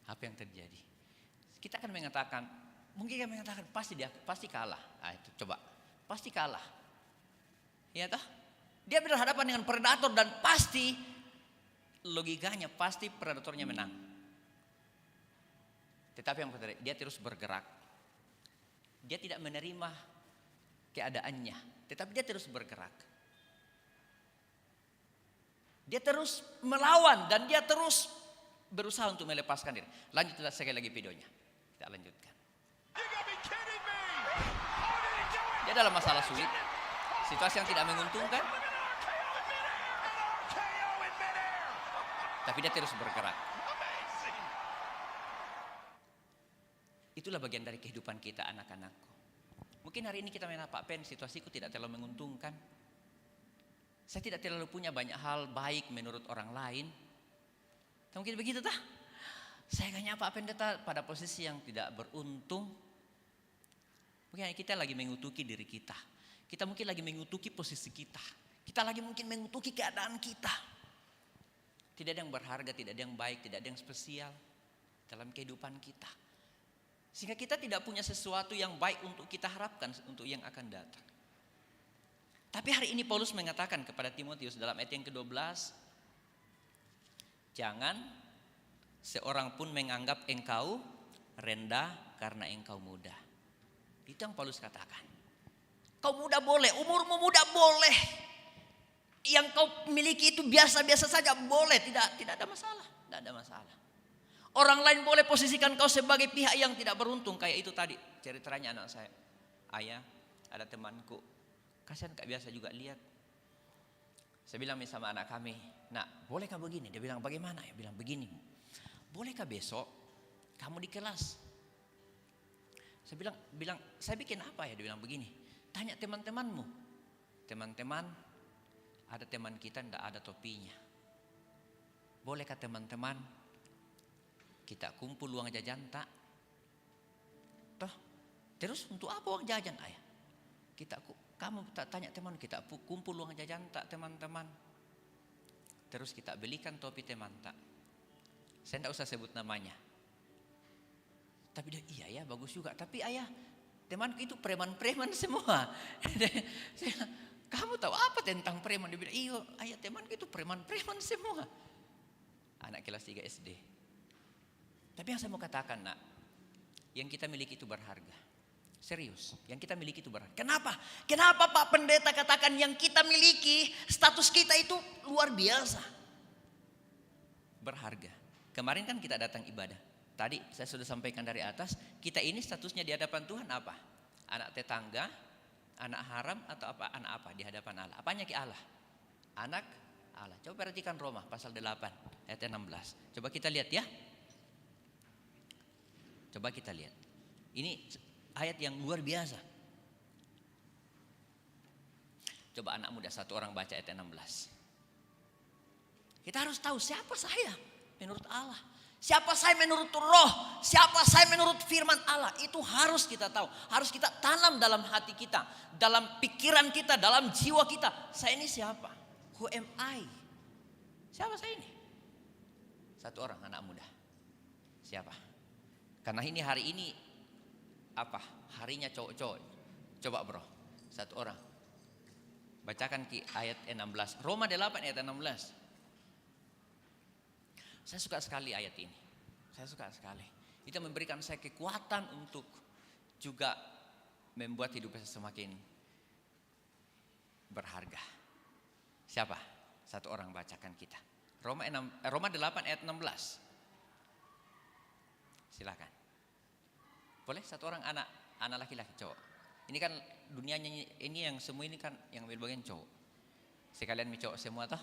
Apa yang terjadi? Kita akan mengatakan, mungkin kita mengatakan pasti kalah. Itu coba, pasti kalah. Ya toh? Dia berhadapan dengan predator dan pasti logikanya pasti predatornya menang. Tetapi yang terjadi, dia terus bergerak. Dia tidak menerima keadaannya, tetapi dia terus bergerak. Dia terus melawan dan dia terus berusaha untuk melepaskan diri. Lanjut sekali lagi videonya. Kita lanjutkan. Dia dalam masalah sulit, situasi yang tidak menguntungkan, tapi dia terus bergerak. Itulah bagian dari kehidupan kita, anak-anakku. Mungkin hari ini kita mengenal Pak Pen, situasiku tidak terlalu menguntungkan. Saya tidak terlalu punya banyak hal baik menurut orang lain. Mungkin begitu tah? Saya kayaknya Pak Pendeta pada posisi yang tidak beruntung. Mungkin kita lagi mengutuki diri kita. Kita mungkin lagi mengutuki posisi kita. Kita lagi mungkin mengutuki keadaan kita. Tidak ada yang berharga, tidak ada yang baik, tidak ada yang spesial dalam kehidupan kita. Sehingga kita tidak punya sesuatu yang baik untuk kita harapkan untuk yang akan datang. Tapi hari ini Paulus mengatakan kepada Timotius dalam ayat yang ke-12, jangan seorang pun menganggap engkau rendah karena engkau muda. Itu yang Paulus katakan. Kau muda boleh, umurmu muda boleh. Yang kau miliki itu biasa-biasa saja boleh, tidak ada masalah, tidak ada masalah. Orang lain boleh posisikan kau sebagai pihak yang tidak beruntung. Kayak itu tadi ceritanya anak saya. Ayah, ada temanku. Kasihan Kak biasa juga lihat. Saya bilang sama anak kami, nak bolehkah begini? Dia bilang bagaimana? Ya bilang begini. Bolehkah besok kamu di kelas? Saya bilang saya bikin apa ya? Dia bilang begini. Tanya teman-temanmu. Teman-teman, ada teman kita tidak ada topinya. Bolehkah teman-teman kita kumpul uang jajan tak? Toh, terus untuk apa uang jajan ayah? Kamu tak tanya teman kita kumpul uang jajan tak teman-teman? Terus kita belikan topi teman tak? Saya tidak usah sebut namanya. Tapi dia iya ya bagus juga. Tapi ayah temanku itu preman-preman semua. Kamu tahu apa tentang preman? Dia bilang iya ayah temanku itu preman-preman semua. Anak kelas 3 SD. Tapi yang saya mau katakan nak, yang kita miliki itu berharga. Serius, yang kita miliki itu berharga. Kenapa? Kenapa Pak Pendeta katakan yang kita miliki, status kita itu luar biasa. Berharga. Kemarin kan kita datang ibadah. Tadi saya sudah sampaikan dari atas, kita ini statusnya di hadapan Tuhan apa? Anak tetangga, anak haram atau apa? Anak apa di hadapan Allah? Apanya ke Allah? Anak Allah. Coba perhatikan Roma pasal 8 ayat 16. Coba kita lihat ya. Coba kita lihat. Ini ayat yang luar biasa. Coba anak muda satu orang baca ayat 16. Kita harus tahu siapa saya menurut Allah. Siapa saya menurut roh. Siapa saya menurut firman Allah. Itu harus kita tahu. Harus kita tanam dalam hati kita. Dalam pikiran kita. Dalam jiwa kita. Saya ini siapa? Who am I? Siapa saya ini? Satu orang anak muda. Siapa? Karena ini hari ini apa? Harinya cowok-cowok. Coba bro, satu orang. Bacakan ki ayat 16. Roma 8 ayat 16. Saya suka sekali ayat ini. Saya suka sekali. Itu memberikan saya kekuatan untuk juga membuat hidup saya semakin berharga. Siapa? Satu orang bacakan kita. Roma 8 ayat 16. Silakan. Boleh satu orang anak laki-laki cowok. Ini kan dunianya ini yang semua ini kan yang ambil bagian cowok. Sekalian cowok semua toh?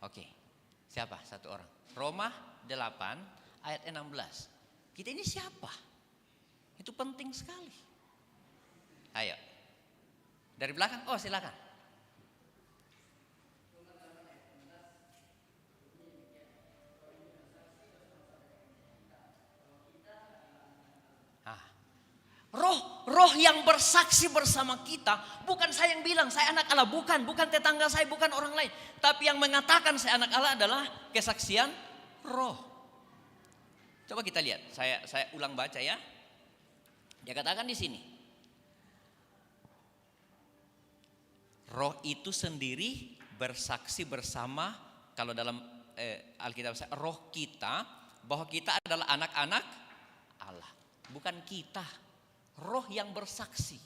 Oke. Siapa? Satu orang. Roma 8 ayat 16. Kita ini siapa? Itu penting sekali. Ayo. Dari belakang? Oh, silakan. Roh yang bersaksi bersama kita, bukan saya yang bilang saya anak Allah, bukan tetangga saya, bukan orang lain, tapi yang mengatakan saya anak Allah adalah kesaksian Roh. Coba kita lihat, saya ulang baca ya. Dia katakan di sini, Roh itu sendiri bersaksi bersama, kalau dalam Alkitab Roh kita, bahwa kita adalah anak-anak Allah, bukan kita. Roh yang bersaksi.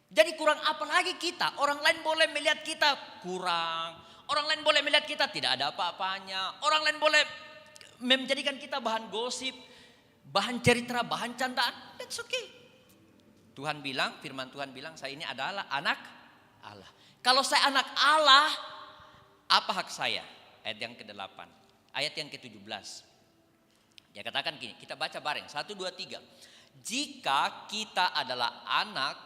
Jadi kurang apa lagi kita? Orang lain boleh melihat kita kurang. Orang lain boleh melihat kita tidak ada apa-apanya. Orang lain boleh menjadikan kita bahan gosip, bahan cerita, bahan candaan. That's okay. Tuhan bilang, firman Tuhan bilang, saya ini adalah anak Allah. Kalau saya anak Allah, apa hak saya? Ayat yang ke-8. Ayat yang ke-17. Dia katakan gini, kita baca bareng. 1, 2, 3. Jika kita adalah anak,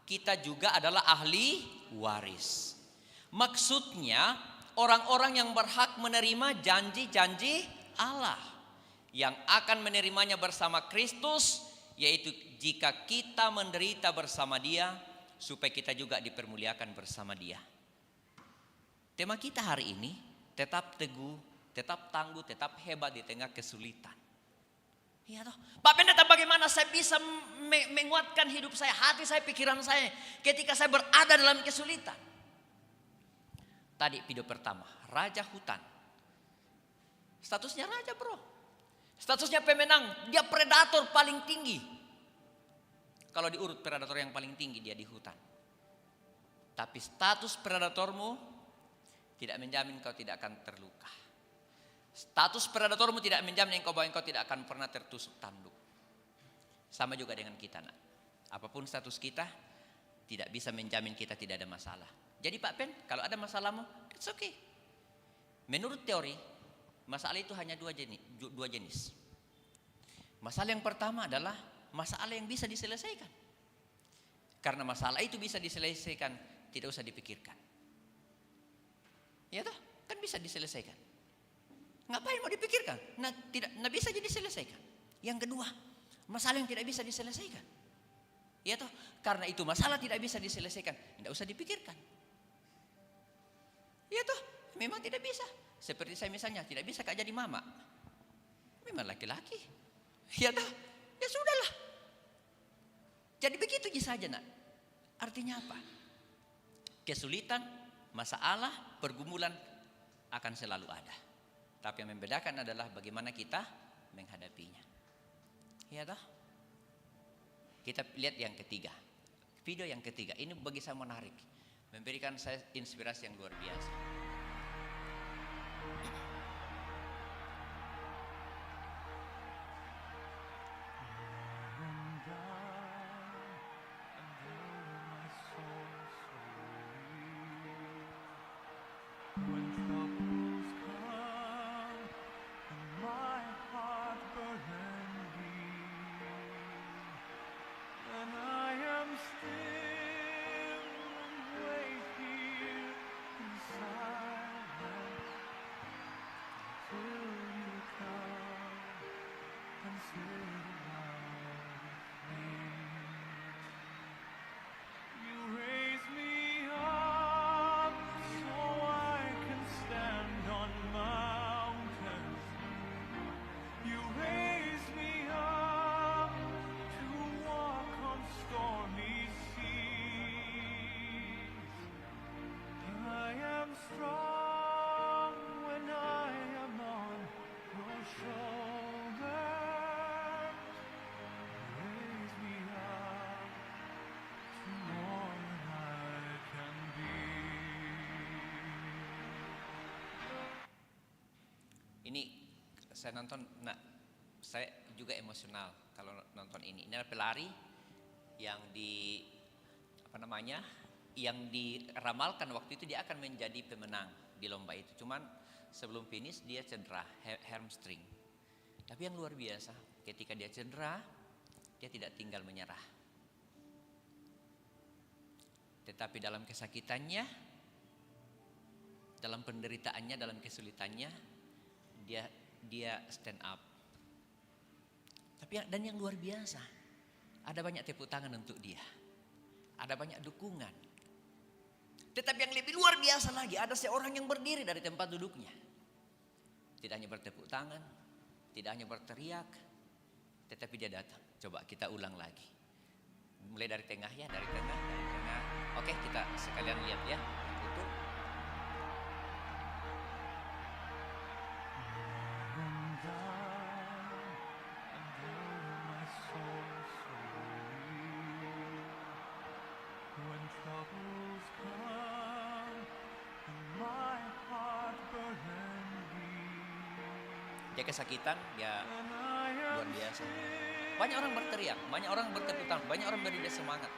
kita juga adalah ahli waris. Maksudnya orang-orang yang berhak menerima janji-janji Allah, yang akan menerimanya bersama Kristus, yaitu jika kita menderita bersama Dia, supaya kita juga dipermuliakan bersama Dia. Tema kita hari ini, tetap teguh, tetap tangguh, tetap hebat di tengah kesulitan. Iya toh. Pak Pendeta, bagaimana saya bisa menguatkan hidup saya, hati saya, pikiran saya ketika saya berada dalam kesulitan? Tadi video pertama, raja hutan. Statusnya raja, bro. Statusnya pemenang, dia predator paling tinggi. Kalau diurut predator yang paling tinggi dia di hutan. Tapi status predatormu tidak menjamin kau tidak akan terluka. Status predatormu tidak menjamin bahwa engkau tidak akan pernah tertusuk tanduk. Sama juga dengan kita, nak. Apapun status kita, tidak bisa menjamin kita tidak ada masalah. Jadi Pak Pen, kalau ada masalahmu, it's okay. Menurut teori, masalah itu hanya dua jenis. Masalah yang pertama adalah masalah yang bisa diselesaikan. Karena masalah itu bisa diselesaikan, tidak usah dipikirkan. Ya toh, kan bisa diselesaikan. Ngapain mau dipikirkan? Tidak bisa jadi diselesaikan. Yang kedua, masalah yang tidak bisa diselesaikan. Ya toh, karena itu masalah tidak bisa diselesaikan, tidak usah dipikirkan. Ya toh, memang tidak bisa. Seperti saya misalnya, tidak bisa Kak jadi mama. Memang laki-laki. Ya toh, ya sudahlah. Jadi begitu saja, nak. Artinya apa? Kesulitan, masalah, pergumulan akan selalu ada. Tapi yang membedakan adalah bagaimana kita menghadapinya. Ya toh? Kita lihat yang ketiga. Video yang ketiga. Ini bagi saya menarik. Memberikan saya inspirasi yang luar biasa. Ini saya nonton, nah saya juga emosional kalau nonton ini. Ini adalah pelari yang yang diramalkan waktu itu dia akan menjadi pemenang di lomba itu. Cuman sebelum finish dia cedera hamstring. Tapi yang luar biasa, ketika dia cedera, dia tidak tinggal menyerah. Tetapi dalam kesakitannya, dalam penderitaannya, dalam kesulitannya, dia stand up. Dan yang luar biasa, ada banyak tepuk tangan untuk dia. Ada banyak dukungan. Tetapi yang lebih luar biasa lagi, ada seorang yang berdiri dari tempat duduknya. Tidak hanya bertepuk tangan, tidak hanya berteriak, tetapi dia datang. Coba kita ulang lagi. Mulai dari tengah ya, dari tengah. Oke, kita sekalian lihat ya. Itu. Dia kesakitan, ya luar biasa. Banyak orang berteriak, banyak orang bertepuk tangan, banyak orang beri dia semangat.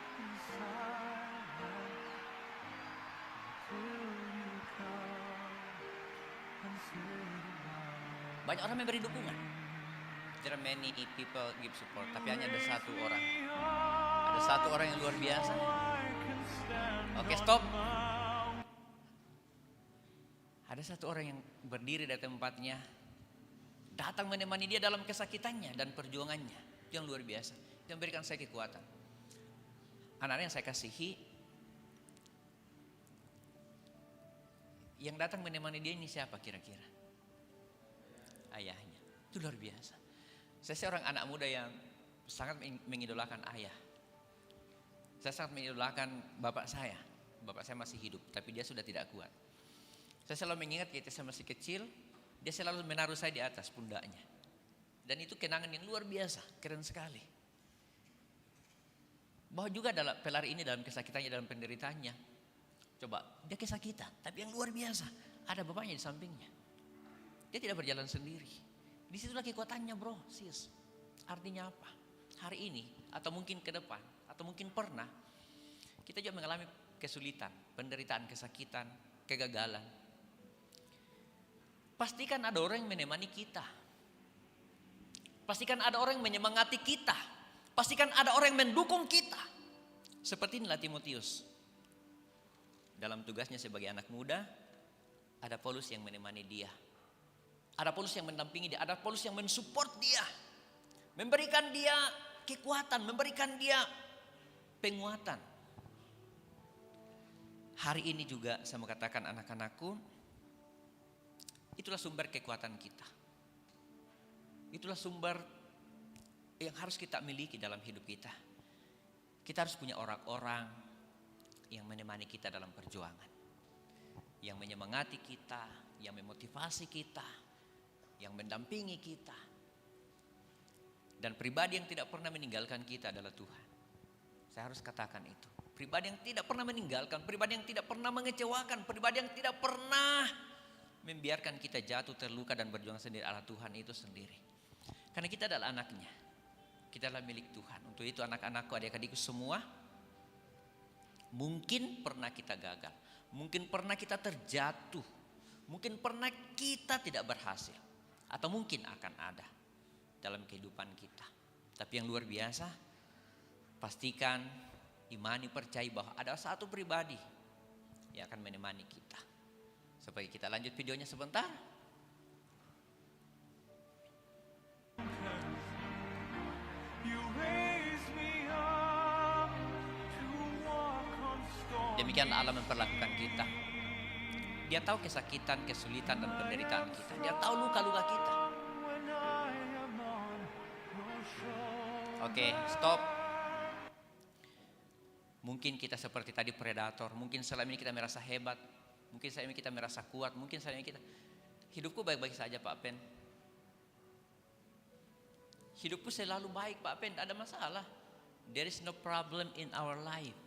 Banyak orang memberi dukungan. There are many people give support, tapi hanya ada satu orang. Ada satu orang yang luar biasa. Oke, stop. Ada satu orang yang berdiri dari tempatnya, datang menemani dia dalam kesakitannya dan perjuangannya. Itu yang luar biasa. Itu yang memberikan saya kekuatan. Anak-anak yang saya kasihi, yang datang menemani dia ini siapa kira-kira? Ayahnya. Itu luar biasa. Saya seorang anak muda yang sangat mengidolakan ayah. Saya sangat mengidolakan bapak saya. Bapak saya masih hidup, tapi dia sudah tidak kuat. Saya selalu mengingat ketika saya masih kecil, dia selalu menaruh saya di atas pundaknya. Dan itu kenangan yang luar biasa, keren sekali. Bahwa juga dalam pelari ini dalam kesakitannya, dalam penderitaannya. Coba, dia kesakitan, tapi yang luar biasa, ada bapaknya di sampingnya. Dia tidak berjalan sendiri. Disitulah kekuatannya bro, sis. Artinya apa? Hari ini, atau mungkin ke depan, atau mungkin pernah, kita juga mengalami kesulitan, penderitaan, kesakitan, kegagalan. Pastikan ada orang yang menemani kita. Pastikan ada orang yang menyemangati kita. Pastikan ada orang yang mendukung kita. Seperti inilah Timotius. Dalam tugasnya sebagai anak muda, ada Paulus yang menemani dia. Ada Paulus yang mendampingi dia. Ada Paulus yang mensupport dia. Memberikan dia kekuatan, memberikan dia penguatan. Hari ini juga saya mau katakan anak-anakku, itulah sumber kekuatan kita. Itulah sumber yang harus kita miliki dalam hidup kita. Kita harus punya orang-orang yang menemani kita dalam perjuangan. Yang menyemangati kita, yang memotivasi kita, yang mendampingi kita. Dan pribadi yang tidak pernah meninggalkan kita adalah Tuhan. Saya harus katakan itu. Pribadi yang tidak pernah meninggalkan, pribadi yang tidak pernah mengecewakan, pribadi yang tidak pernah membiarkan kita jatuh, terluka dan berjuang sendiri adalah Tuhan itu sendiri. Karena kita adalah anaknya. Kita adalah milik Tuhan. Untuk itu anak-anakku, adik-adikku semua, mungkin pernah kita gagal. Mungkin pernah kita terjatuh. Mungkin pernah kita tidak berhasil. Atau mungkin akan ada dalam kehidupan kita. Tapi yang luar biasa, pastikan, imani, percaya bahwa ada satu pribadi yang akan menemani kita. Supaya kita lanjut videonya sebentar. Demikianlah Allah memperlakukan kita. Dia tahu kesakitan, kesulitan dan penderitaan kita. Dia tahu luka-luka kita. Oke, stop. Mungkin kita seperti tadi predator. Mungkin selama ini kita merasa hebat. Mungkin selama ini kita merasa kuat. Mungkin selama ini kita, hidupku baik-baik saja Pak Pen. Hidupku selalu baik Pak Pen, tidak ada masalah. There is no problem in our life.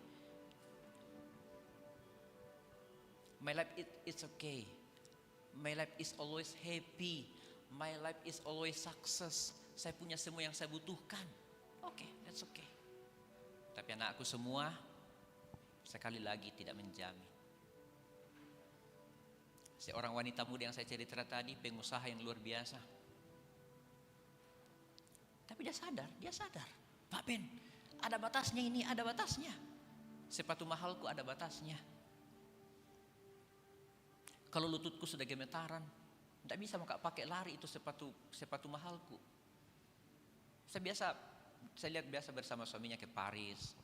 My life it's okay. My life is always happy. My life is always success. Saya punya semua yang saya butuhkan. Oke, that's okay. Tapi anakku semua, sekali lagi tidak menjamin. Seorang wanita muda yang saya cerita tadi, pengusaha yang luar biasa. Tapi dia sadar. Pak Ben, ada batasnya ini, ada batasnya. Sepatu mahalku ada batasnya. Kalau lututku sudah gemetaran, tidak bisa pakai lari itu sepatu mahalku. Saya lihat biasa bersama suaminya ke Paris,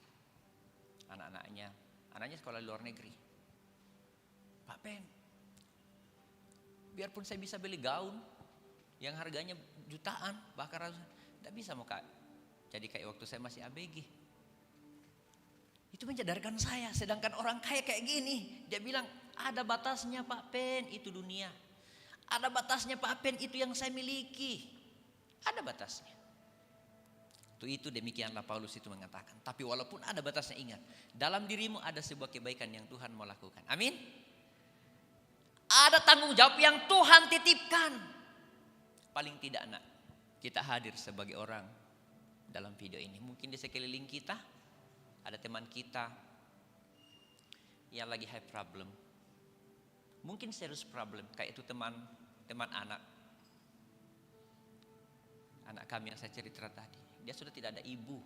anaknya sekolah di luar negeri. Pak Ben, biarpun saya bisa beli gaun yang harganya jutaan, bahkan tidak bisa jadi kayak waktu saya masih ABG. Itu menyadarkan saya, sedangkan orang kaya kayak gini, dia bilang ada batasnya Pak Ben, itu dunia. Ada batasnya Pak Ben, itu yang saya miliki. Ada batasnya. Itu demikianlah Paulus itu mengatakan. Tapi walaupun ada batasnya, ingat, dalam dirimu ada sebuah kebaikan yang Tuhan mau lakukan. Amin. Ada tanggung jawab yang Tuhan titipkan. Paling tidak kita hadir sebagai orang dalam video ini. Mungkin di sekeliling kita ada teman kita yang lagi high problem. Mungkin serius problem, kayak itu teman anak kami yang saya cerita tadi. Dia sudah tidak ada ibu.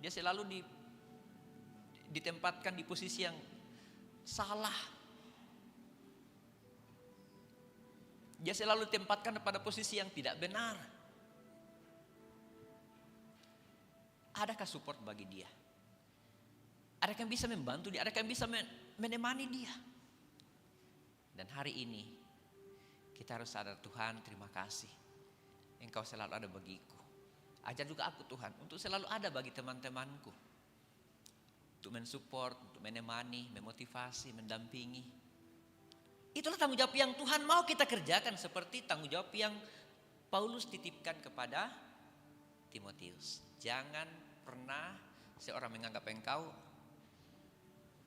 Dia selalu ditempatkan di posisi yang salah. Dia selalu ditempatkan pada posisi yang tidak benar. Adakah support bagi dia? Adakah yang bisa membantu dia? Adakah yang bisa menemani dia? Dan hari ini kita harus sadar, Tuhan, terima kasih. Engkau selalu ada bagiku. Ajar juga aku Tuhan untuk selalu ada bagi teman-temanku. Untuk mensupport, untuk menemani, memotivasi, mendampingi. Itulah tanggung jawab yang Tuhan mau kita kerjakan, seperti tanggung jawab yang Paulus titipkan kepada Timotius. Jangan pernah seorang menganggap engkau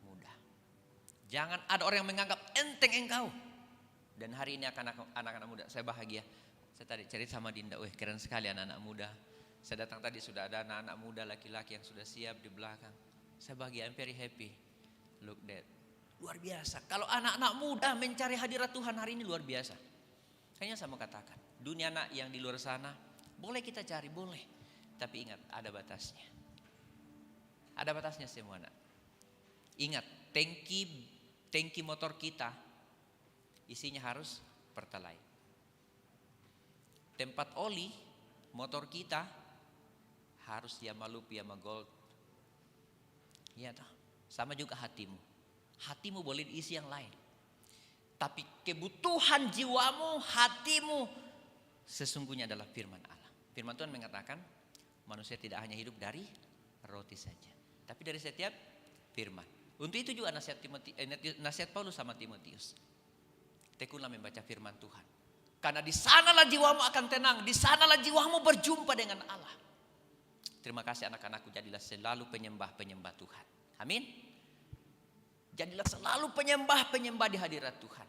mudah. Jangan ada orang yang menganggap enteng engkau. Dan hari ini anak-anak muda, saya bahagia. Saya tadi cerita sama Dinda, keren sekali anak-anak muda. Saya datang tadi sudah ada anak-anak muda laki-laki yang sudah siap di belakang. Saya bahagia, I'm very happy. Look that. Luar biasa. Kalau anak-anak muda mencari hadirat Tuhan hari ini luar biasa. Kayaknya saya mau katakan, dunia anak yang di luar sana boleh kita cari, boleh. Tapi ingat, ada batasnya. Ada batasnya semua anak. Ingat, tangki motor kita isinya harus Pertalite. Tempat oli motor kita harus Yamalup, Yamagold. Iya toh. Sama juga hatimu. Hatimu boleh diisi yang lain. Tapi kebutuhan jiwamu, hatimu sesungguhnya adalah firman Allah. Firman Tuhan mengatakan manusia tidak hanya hidup dari roti saja, tapi dari setiap firman. Untuk itu juga nasihat Paulus sama Timotius. Tekunlah membaca firman Tuhan. Karena di sanalah jiwamu akan tenang, di sanalah jiwamu berjumpa dengan Allah. Terima kasih anak-anakku, jadilah selalu penyembah-penyembah Tuhan. Amin. Jadilah selalu penyembah-penyembah di hadirat Tuhan.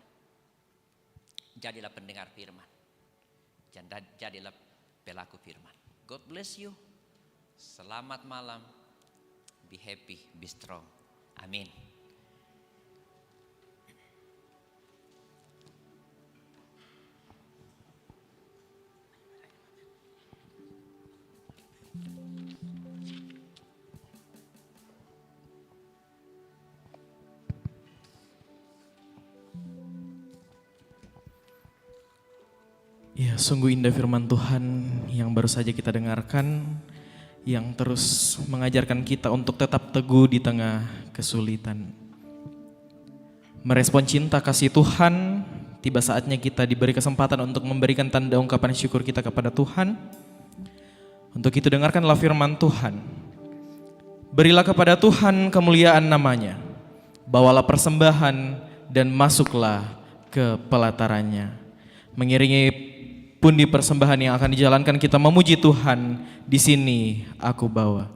Jadilah pendengar firman. Jadilah pelaku firman. God bless you. Selamat malam. Be happy, be strong. Amin. Ya, sungguh indah firman Tuhan yang baru saja kita dengarkan, yang terus mengajarkan kita untuk tetap teguh di tengah kesulitan. Merespon cinta kasih Tuhan, tiba saatnya kita diberi kesempatan untuk memberikan tanda ungkapan syukur kita kepada Tuhan. Untuk itu dengarkanlah firman Tuhan. Berilah kepada Tuhan kemuliaan namanya, bawalah persembahan dan masuklah ke pelatarannya. Mengiringi pundi persembahan yang akan dijalankan, kita memuji Tuhan. Di sini aku bawa.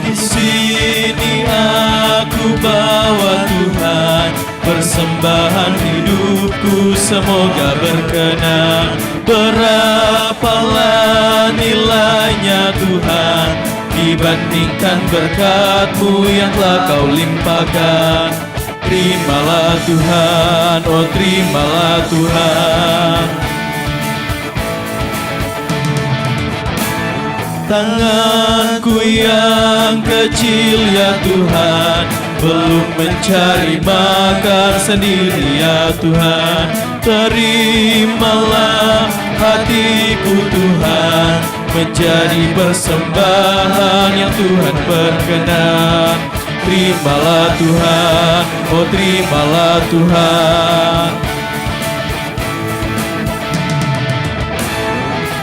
Di sini aku ku bawa Tuhan, persembahan hidupku semoga berkenan. Berapalah nilainya Tuhan dibandingkan berkat-Mu yang telah Kau limpahkan. Terimalah Tuhan, oh terimalah Tuhan. Tanganku yang kecil ya Tuhan, belum mencari makan sendiri ya Tuhan. Terimalah hatiku Tuhan, menjadi persembahan yang Tuhan berkenan. Terimalah Tuhan, oh terimalah Tuhan.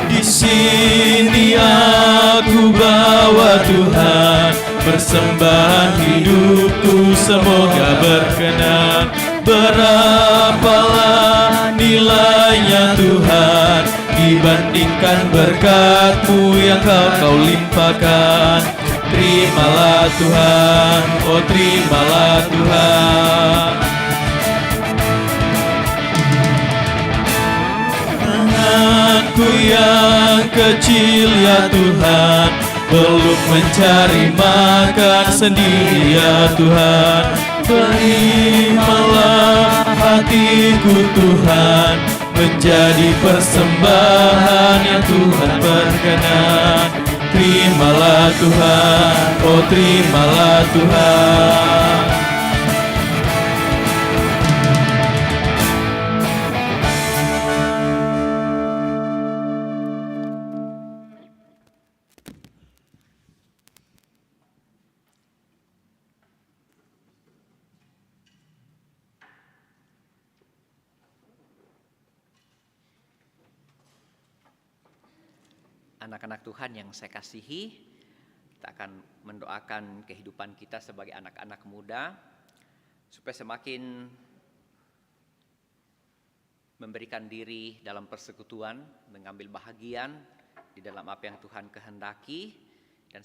Di sini aku bawa Tuhan, persembahan hidupku semoga berkenan. Berapalah nilainya Tuhan dibandingkan berkat-Mu yang Kau limpahkan. Terimalah Tuhan, oh terimalah Tuhan. Tanganku yang kecil ya Tuhan, belum mencari makan sendiri ya Tuhan. Terimalah hatiku Tuhan, menjadi persembahan yang Tuhan berkenan. Terimalah Tuhan, oh terimalah Tuhan. Anak-anak Tuhan yang saya kasihi, kita akan mendoakan kehidupan kita sebagai anak-anak muda supaya semakin memberikan diri dalam persekutuan, mengambil bahagian di dalam apa yang Tuhan kehendaki, dan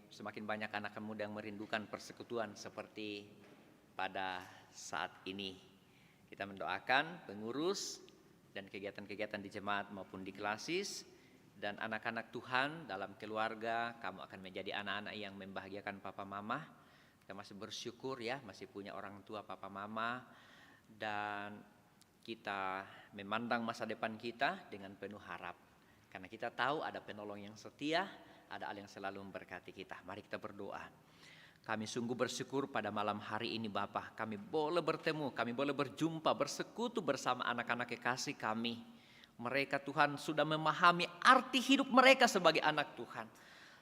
semakin banyak anak muda yang merindukan persekutuan seperti pada saat ini. Kita mendoakan pengurus dan kegiatan-kegiatan di jemaat maupun di klasis. Dan anak-anak Tuhan dalam keluarga, kamu akan menjadi anak-anak yang membahagiakan papa mama. Kita masih bersyukur ya, masih punya orang tua papa mama. Dan kita memandang masa depan kita dengan penuh harap. Karena kita tahu ada penolong yang setia, ada Allah yang selalu memberkati kita. Mari kita berdoa. Kami sungguh bersyukur pada malam hari ini Bapa. Kami boleh bertemu, kami boleh berjumpa, bersekutu bersama anak-anak kekasih kami. Mereka Tuhan sudah memahami arti hidup mereka sebagai anak Tuhan.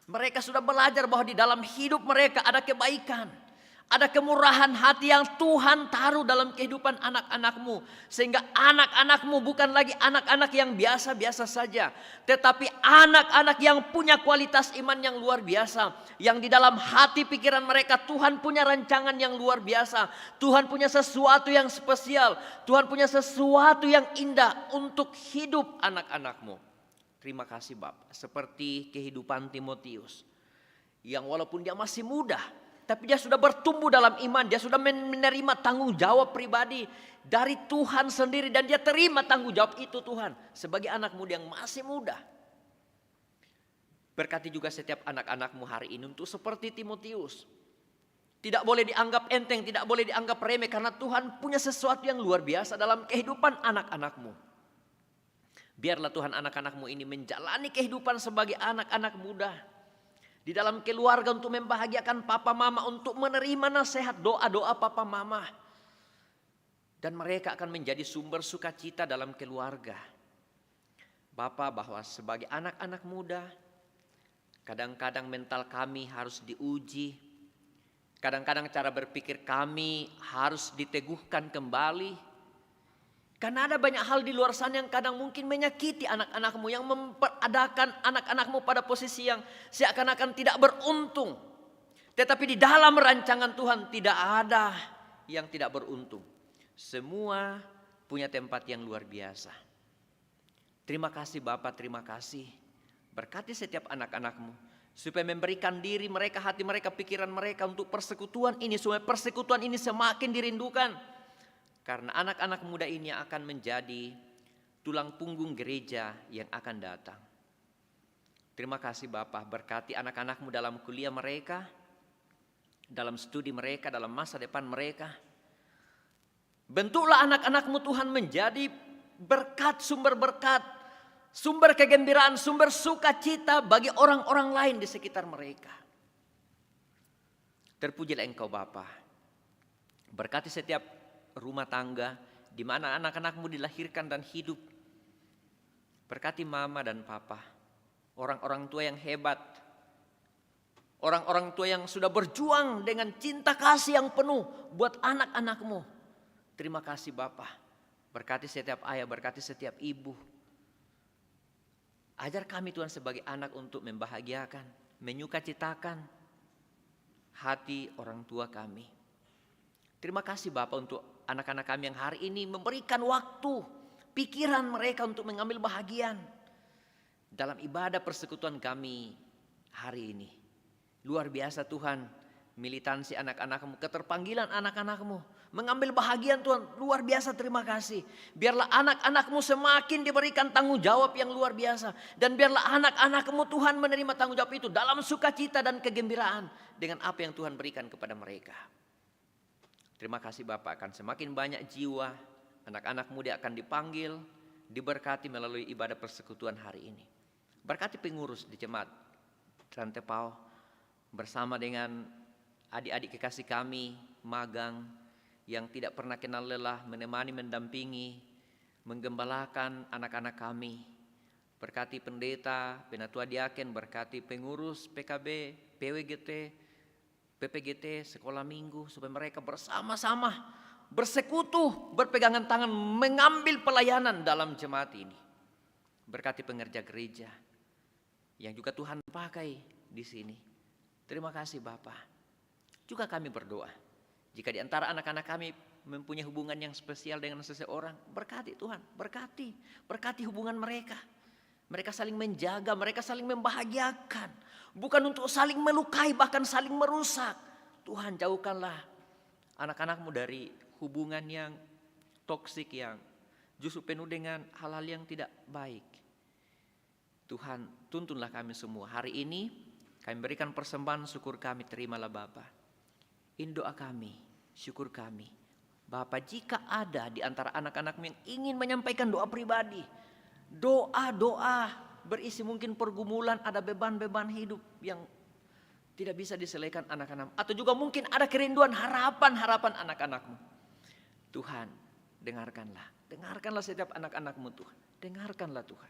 Mereka sudah belajar bahwa di dalam hidup mereka ada kebaikan. Ada kemurahan hati yang Tuhan taruh dalam kehidupan anak-anak-Mu. Sehingga anak-anak-Mu bukan lagi anak-anak yang biasa-biasa saja. Tetapi anak-anak yang punya kualitas iman yang luar biasa. Yang di dalam hati pikiran mereka Tuhan punya rancangan yang luar biasa. Tuhan punya sesuatu yang spesial. Tuhan punya sesuatu yang indah untuk hidup anak-anak-Mu. Terima kasih Bapak. Seperti kehidupan Timotius. Yang walaupun dia masih muda, tapi dia sudah bertumbuh dalam iman. Dia sudah menerima tanggung jawab pribadi dari Tuhan sendiri. Dan dia terima tanggung jawab itu Tuhan. Sebagai anak muda yang masih muda. Berkati juga setiap anak-anak-Mu hari ini untuk seperti Timotius. Tidak boleh dianggap enteng, tidak boleh dianggap remeh. Karena Tuhan punya sesuatu yang luar biasa dalam kehidupan anak-anak-Mu. Biarlah Tuhan anak-anak-Mu ini menjalani kehidupan sebagai anak-anak muda. Di dalam keluarga untuk membahagiakan papa mama, untuk menerima nasihat doa-doa papa mama. Dan mereka akan menjadi sumber sukacita dalam keluarga. Bapa, bahwa sebagai anak-anak muda, kadang-kadang mental kami harus diuji. Kadang-kadang cara berpikir kami harus diteguhkan kembali. Karena ada banyak hal di luar sana yang kadang mungkin menyakiti anak-anak-Mu, yang memperadakan anak-anak-Mu pada posisi yang seakan-akan tidak beruntung. Tetapi di dalam rancangan Tuhan tidak ada yang tidak beruntung. Semua punya tempat yang luar biasa. Terima kasih Bapak, terima kasih. Berkati setiap anak-anak-Mu. supaya memberikan diri mereka, hati mereka, pikiran mereka untuk persekutuan ini, supaya persekutuan ini semakin dirindukan. Karena anak-anak muda ini akan menjadi tulang punggung gereja yang akan datang. Terima kasih Bapak, berkati anak-anakmu dalam kuliah mereka, dalam studi mereka, dalam masa depan mereka. Bentuklah anak-anakmu Tuhan menjadi berkat, sumber kegembiraan, sumber sukacita bagi orang-orang lain di sekitar mereka. Terpujilah Engkau Bapa. Berkati setiap rumah tangga di mana anak-anakmu dilahirkan dan hidup. Berkati mama dan papa, orang-orang tua yang hebat, orang-orang tua yang sudah berjuang dengan cinta kasih yang penuh buat anak-anakmu. Terima kasih Bapa. Berkati setiap ayah, berkati setiap ibu. Ajar kami Tuhan sebagai anak untuk membahagiakan, menyukacitakan hati orang tua kami. Terima kasih Bapak untuk anak-anak kami yang hari ini memberikan waktu, pikiran mereka untuk mengambil bahagian dalam ibadah persekutuan kami hari ini. Luar biasa Tuhan, militansi anak-anakmu, keterpanggilan anak-anakmu, mengambil bahagian Tuhan, luar biasa, terima kasih. Biarlah anak-anakmu semakin diberikan tanggung jawab yang luar biasa. Dan biarlah anak-anakmu Tuhan menerima tanggung jawab itu dalam sukacita dan kegembiraan dengan apa yang Tuhan berikan kepada mereka. Terima kasih Bapak, akan semakin banyak jiwa, anak-anak muda akan dipanggil, diberkati melalui ibadah persekutuan hari ini. Berkati pengurus di jemaat Rantepao bersama dengan adik-adik kekasih kami, magang, yang tidak pernah kenal lelah, menemani, mendampingi, menggembalakan anak-anak kami. Berkati pendeta, penatua diaken, berkati pengurus PKB, PWGT, PPGT, sekolah minggu, supaya mereka bersama-sama bersekutu, berpegangan tangan, mengambil pelayanan dalam jemaat ini. Berkati pengerja gereja yang juga Tuhan pakai di sini. Terima kasih Bapak. Juga kami berdoa, jika di antara anak-anak kami mempunyai hubungan yang spesial dengan seseorang, berkati Tuhan, berkati hubungan mereka. Mereka saling menjaga, mereka saling membahagiakan. Bukan untuk saling melukai, bahkan saling merusak. Tuhan, jauhkanlah anak-anakmu dari hubungan yang toksik, yang justru penuh dengan hal-hal yang tidak baik. Tuhan, tuntunlah kami semua. Hari ini kami berikan persembahan syukur kami, terimalah Bapa. Ini doa kami, syukur kami. Bapa, jika ada di antara anak-anakmu yang ingin menyampaikan doa pribadi, doa-doa berisi mungkin pergumulan, ada beban-beban hidup yang tidak bisa diselesaikan anak-anak, atau juga mungkin ada kerinduan, harapan-harapan anak-anakmu. Tuhan, dengarkanlah setiap anak-anakmu Tuhan, dengarkanlah Tuhan.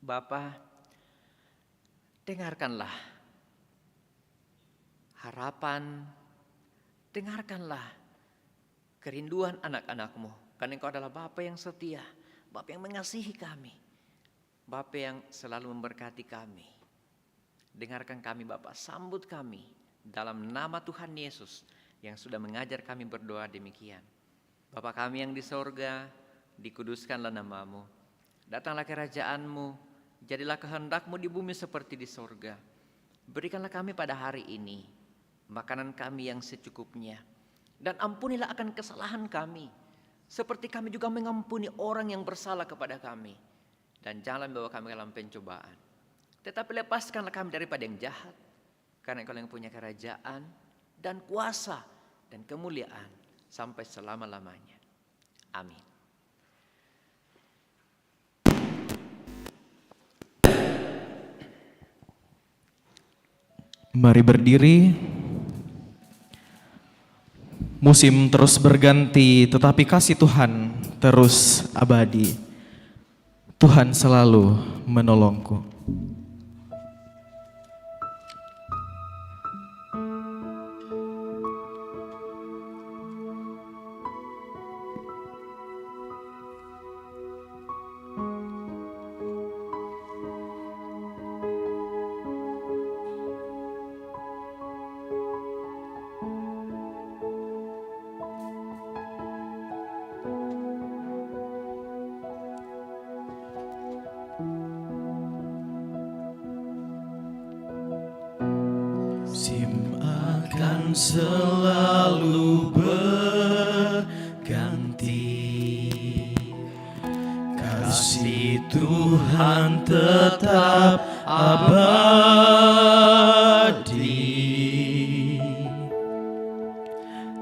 Bapa, dengarkanlah harapan, dengarkanlah kerinduan anak-anakmu. Karena Engkau adalah Bapa yang setia, Bapa yang mengasihi kami, Bapa yang selalu memberkati kami. Dengarkan kami Bapa, sambut kami dalam nama Tuhan Yesus yang sudah mengajar kami berdoa demikian. Bapa kami yang di sorga, dikuduskanlah namamu. Datanglah kerajaan-Mu, jadilah kehendak-Mu di bumi seperti di sorga. Berikanlah kami pada hari ini makanan kami yang secukupnya. Dan ampunilah akan kesalahan kami, seperti kami juga mengampuni orang yang bersalah kepada kami. Dan janganlah membawa kami dalam pencobaan, tetapi lepaskanlah kami daripada yang jahat. Karena Engkau yang punya kerajaan dan kuasa dan kemuliaan sampai selama-lamanya. Amin. Mari berdiri. Musim terus berganti, tetapi kasih Tuhan terus abadi. Tuhan selalu menolongku. Musim akan selalu berganti, kasih Tuhan tetap abadi,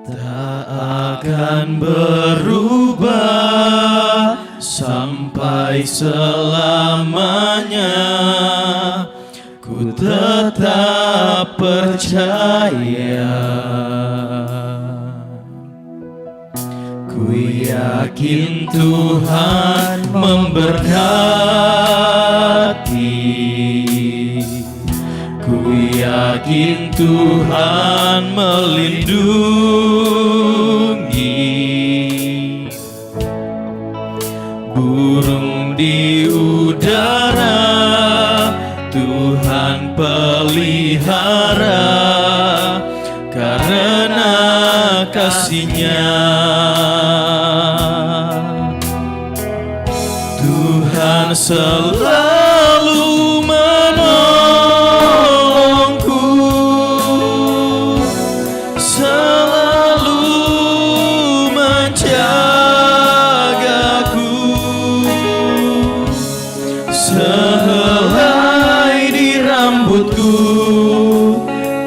tak akan berubah sampai selamanya. Ku tetap percaya, ku yakin Tuhan memberkati, ku yakin Tuhan melindungi. Burung di udara Tuhan pelihara, karena kasih-Nya. Tuhan selalu menolongku, selalu menjagaku. Sehelai di rambutku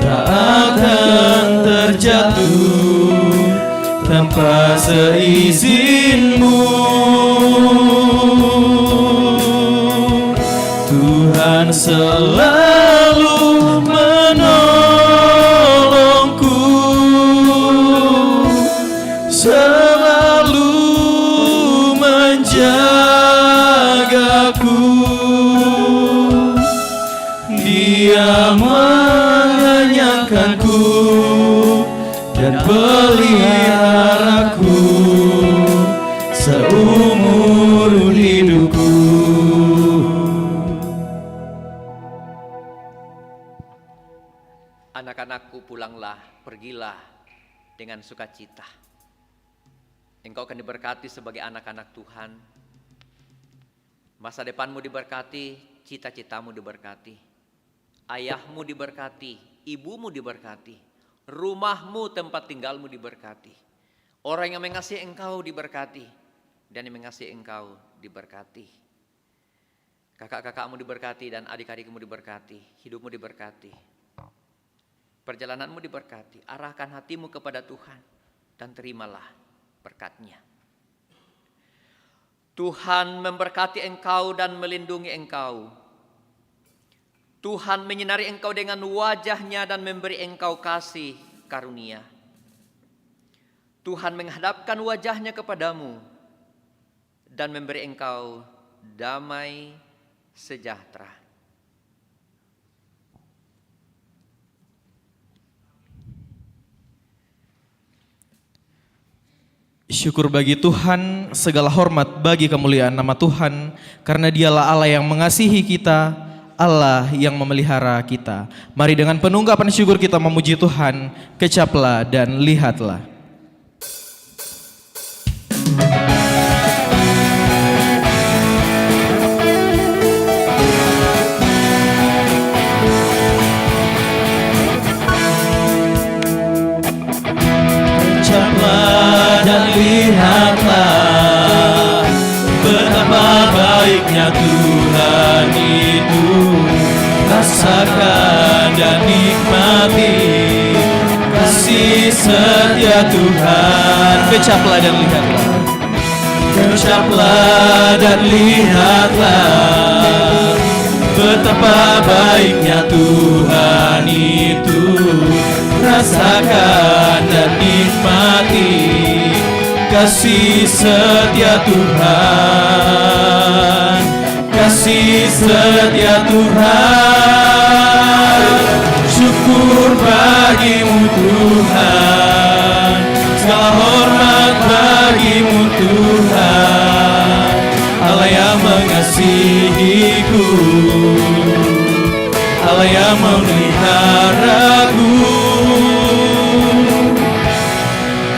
tak akan terjatuh tanpa seizin-Mu. Tuhan selalu menolongku, selalu menjagaku. Dia mengenyangkanku dan peliharaku seumur hidupku. Anak-anakku, pulanglah, pergilah dengan sukacita. Engkau akan diberkati sebagai anak-anak Tuhan. Masa depanmu diberkati, cita-citamu diberkati. Ayahmu diberkati, ibumu diberkati. Rumahmu, tempat tinggalmu diberkati. Orang yang mengasihi engkau diberkati, dan yang mengasihi engkau diberkati. Kakak-kakakmu diberkati dan adik-adikmu diberkati. Hidupmu diberkati. Perjalananmu diberkati. Arahkan hatimu kepada Tuhan dan terimalah berkat-Nya. Tuhan memberkati engkau dan melindungi engkau. Tuhan menyinari engkau dengan wajah-Nya dan memberi engkau kasih karunia. Tuhan menghadapkan wajah-Nya kepadamu dan memberi engkau damai sejahtera. Syukur bagi Tuhan, segala hormat bagi kemuliaan nama Tuhan, karena Dialah Allah yang mengasihi kita, Allah yang memelihara kita. Mari dengan penuh ungkapan syukur kita memuji Tuhan, kecaplah dan lihatlah. Kecaplah dan lihatlah betapa baiknya Tuhan itu. Rasakan dan nikmati kasih setia Tuhan. Kecaplah dan lihatlah. Kecaplah dan lihatlah Betapa baiknya Tuhan itu, rasakan dan nikmati kasih setia Tuhan, kasih setia Tuhan. Syukur bagimu Tuhan, segala hormat bagimu Tuhan, Allah yang mengasihiku, Allah yang memeliharaku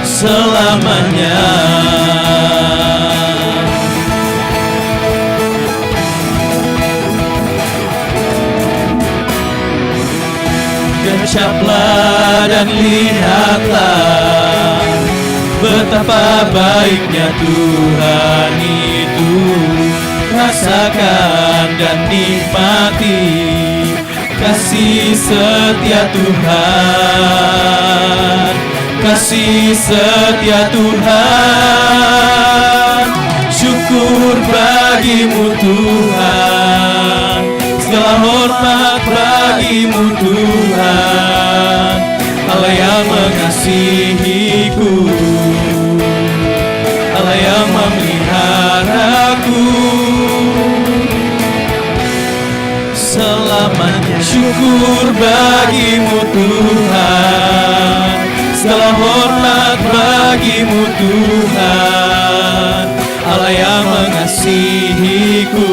selamanya. Gencaplah dan lihatlah betapa baiknya Tuhan itu, rasakan dan nikmati kasih setia Tuhan, kasih setia Tuhan. Syukur bagimu Tuhan, segala hormat bagimu Tuhan, Allah yang mengasihiku, Allah yang memeliharaku selamanya. Syukur bagimu Tuhan, segala hormat bagimu Tuhan, Allah yang mengasihiku,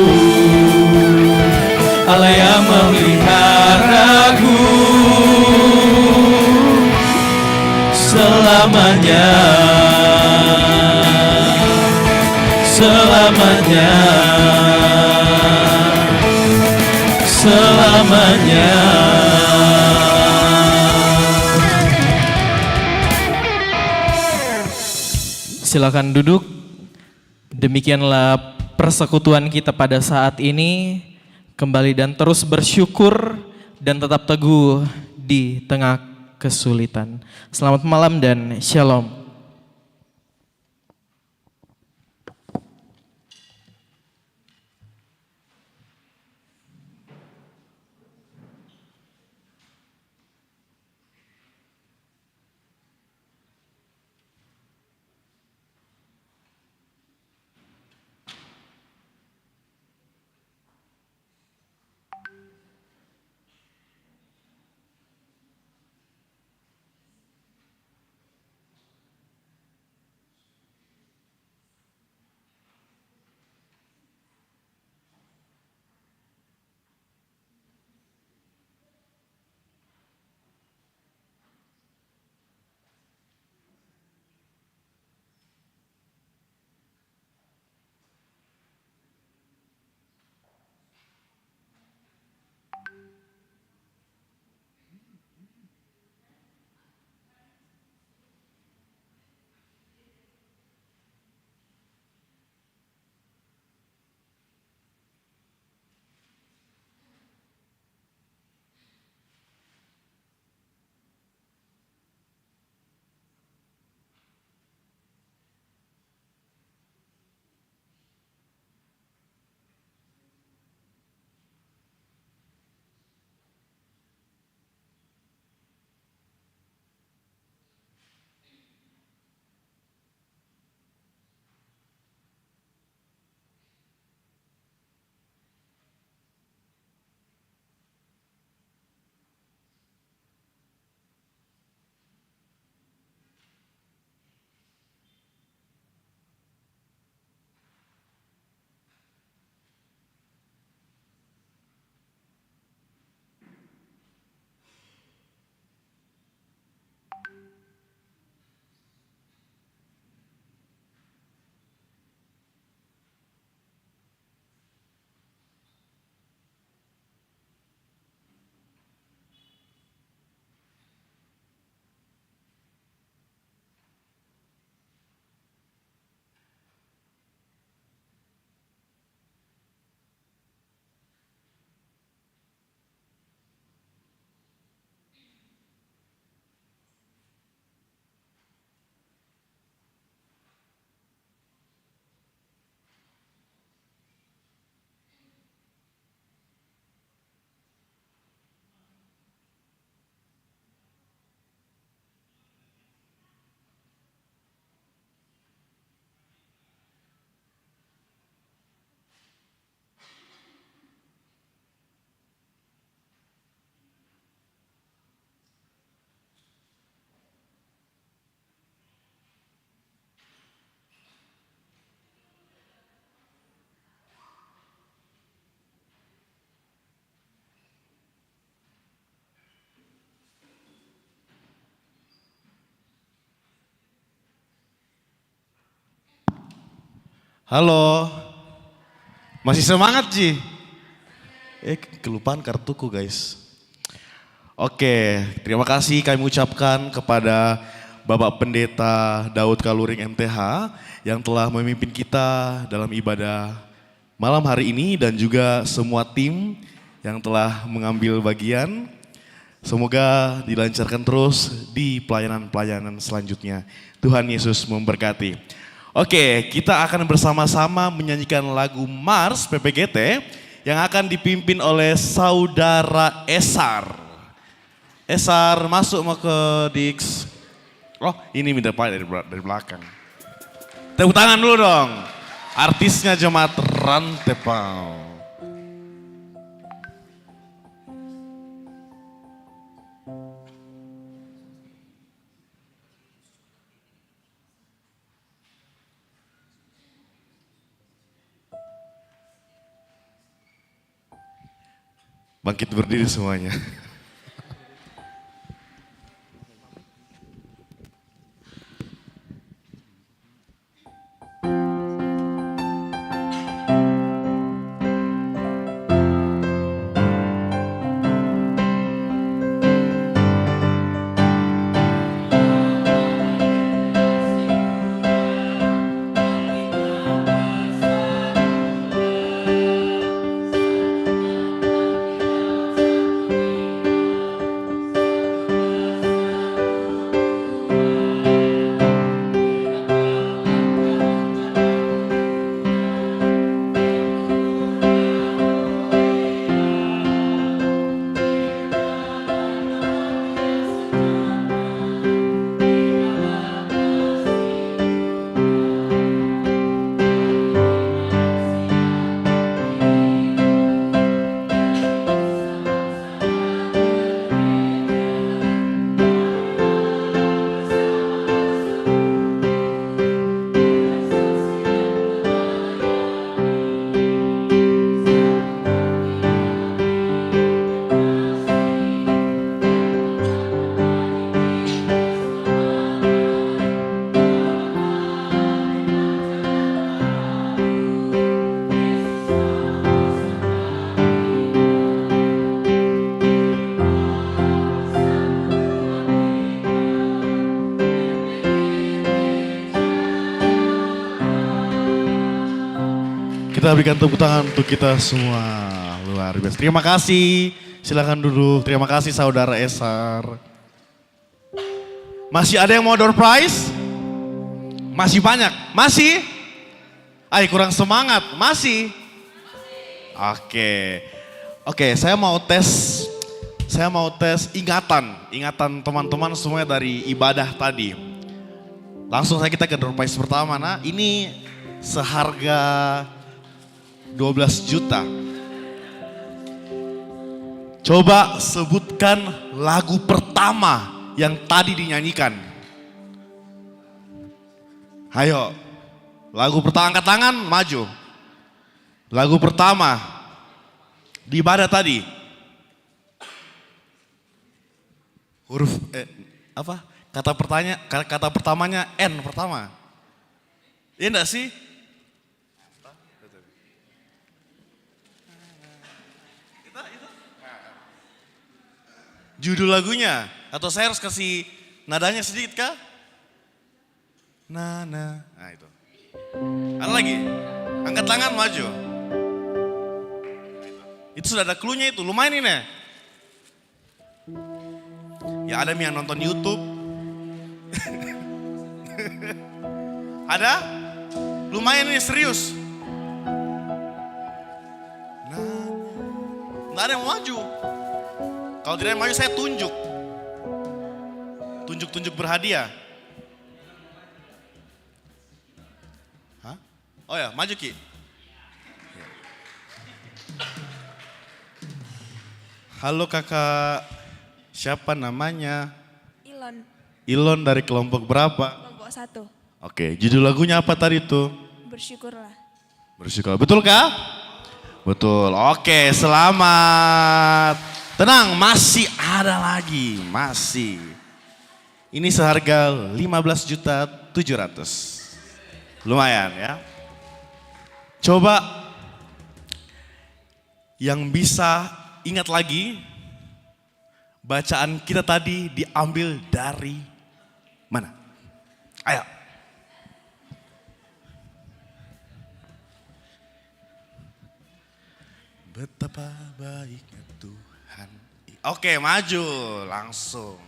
Allah yang memeliharaku selamanya, selamanya, selamanya. Silakan duduk. Demikianlah persekutuan kita pada saat ini. Kembali dan terus bersyukur dan tetap teguh di tengah kesulitan. Selamat malam dan shalom. Halo. Masih semangat, Ji? Kelupaan kartuku, guys. Oke, terima kasih kami ucapkan kepada Bapak Pendeta Daud Kaluring MTH yang telah memimpin kita dalam ibadah malam hari ini dan juga semua tim yang telah mengambil bagian. Semoga dilancarkan terus di pelayanan-pelayanan selanjutnya. Tuhan Yesus memberkati. Oke, kita akan bersama-sama menyanyikan lagu Mars PPGT yang akan dipimpin oleh Saudara Esar. Esar masuk mau ke Dix. Oh, ini minta dari belakang. Tepuk tangan dulu dong. Artisnya Jemaat Rantepau. Bangkit berdiri semuanya. Kita berikan tepuk tangan untuk kita semua. Luar biasa. Terima kasih. Silakan duduk. Terima kasih Saudara Esar. Masih ada yang mau door prize? Masih banyak? Masih? Ay, kurang semangat. Masih? Oke, saya mau tes ingatan teman-teman semuanya dari ibadah tadi. Langsung saja kita ke door prize pertama. Nah, ini seharga 12 juta. Coba sebutkan lagu pertama yang tadi dinyanyikan. Ayo, lagu pertama, angkat tangan, maju. Lagu pertama di ibadah tadi. Huruf apa? Kata pertamanya N pertama. Iya enggak sih? Judul lagunya, atau saya harus kasih nadanya sedikit kah? Nah itu. Ada lagi, angkat tangan maju. Itu sudah ada clue-nya itu, lumayan ini. Ya ada yang nonton YouTube. Ada? Lumayan ini serius. Nah, nggak ada yang mau maju. Kalau tidak maju saya tunjuk. Tunjuk berhadiah. Hah? Oh ya, maju Ki. Halo kakak, siapa namanya? Ilon dari kelompok berapa? Kelompok 1. Oke, judul lagunya apa tadi tuh? Bersyukurlah. Bersyukur, betul kah? Betul, oke selamat. Tenang, masih ada lagi, masih. Ini seharga 15.700.000. Lumayan ya. Coba yang bisa ingat lagi bacaan kita tadi diambil dari mana? Ayo. Betapa baiknya Tuhan. Oke, maju langsung.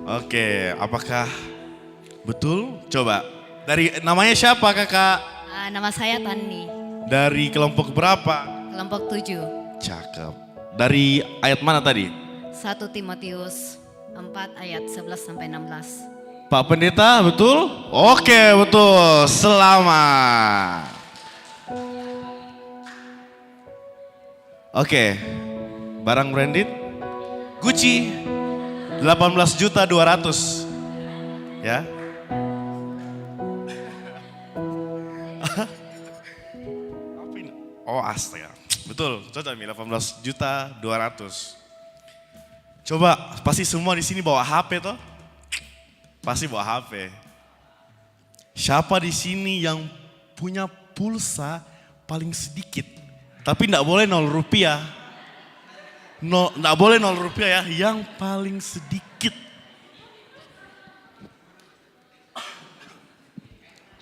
Oke, apakah betul? Coba. Dari namanya siapa kakak? Nama saya Tani, Dari kelompok berapa? kelompok 7. Cakep. Dari ayat mana tadi? 1 Timotius 4 ayat 11 sampai 16. Pak Pendeta, betul? Oke, betul. Selamat. Oke, barang branded. Gucci 18.200.000. Ya. Apa ini? Oh, astaga. Betul, cocok nih 18.200.000. Coba, pasti semua di sini bawa HP toh? Pasti bawa HP. Siapa di sini yang punya pulsa paling sedikit? Tapi enggak boleh 0 rupiah. Enggak boleh 0 rupiah ya, yang paling sedikit.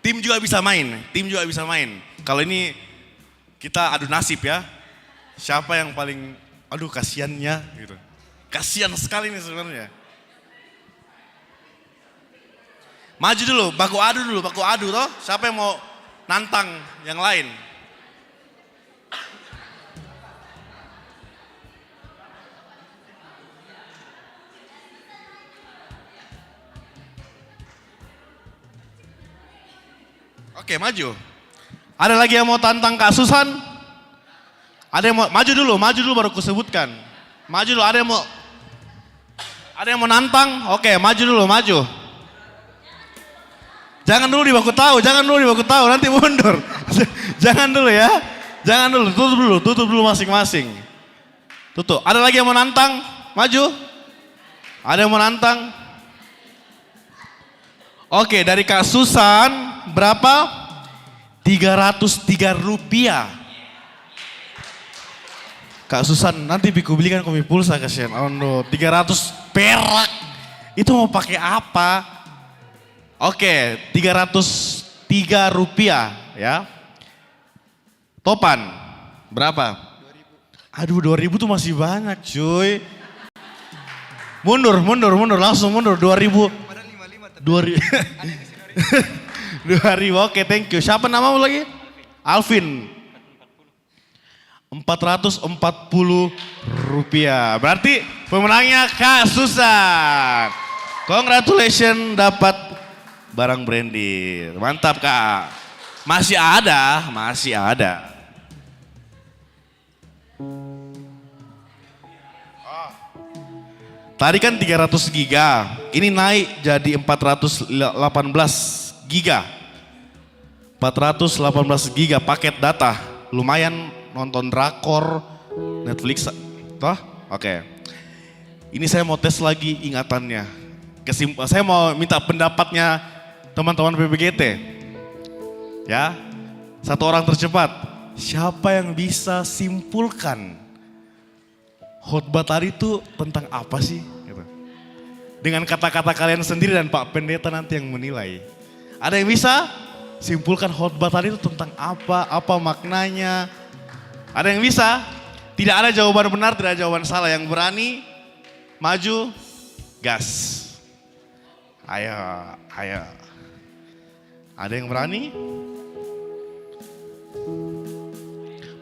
Tim juga bisa main, Kalau ini kita adu nasib ya. Siapa yang paling, aduh kasihannya gitu. Kasihan sekali nih sebenarnya. Maju dulu, baku adu toh. Siapa yang mau nantang yang lain? Oke, maju. Ada lagi yang mau tantang Kak Susan? Ada yang mau, maju dulu baru kusebutkan. Maju dulu, ada yang mau nantang? Oke, maju. Jangan dulu di baku tahu, nanti mundur. Jangan dulu ya, tutup dulu masing-masing. Tutup, ada lagi yang mau nantang? Maju. Ada yang mau nantang? Oke, dari Kak Susan berapa? 303 rupiah. Kak Susan, nanti Biku belikan kopi pulsa kasihan. Oh no, 300 perak. Itu mau pakai apa? Oke, 303 rupiah ya. Topan, berapa? 2000. Aduh 2000 tuh masih banyak cuy. Mundur, langsung mundur 2000. 2000, oke thank you. Siapa namamu lagi? Alvin. 440 rupiah. Berarti pemenangnya Kak Susan. Congratulations dapat barang branded. Mantap Kak. Masih ada. Tadi kan 300 giga, ini naik jadi 418 giga. 418 giga paket data, lumayan nonton drakor, Netflix, toh? Oke. Ini saya mau tes lagi ingatannya. Saya mau minta pendapatnya teman-teman PPGT. Ya, satu orang tercepat. Siapa yang bisa simpulkan khotbah tadi itu tentang apa sih? Gitu. Dengan kata-kata kalian sendiri dan Pak Pendeta nanti yang menilai. Ada yang bisa simpulkan khotbah tadi itu tentang apa maknanya? Ada yang bisa? Tidak ada jawaban benar, tidak ada jawaban salah. Yang berani, maju, gas. Ayo. Ada yang berani?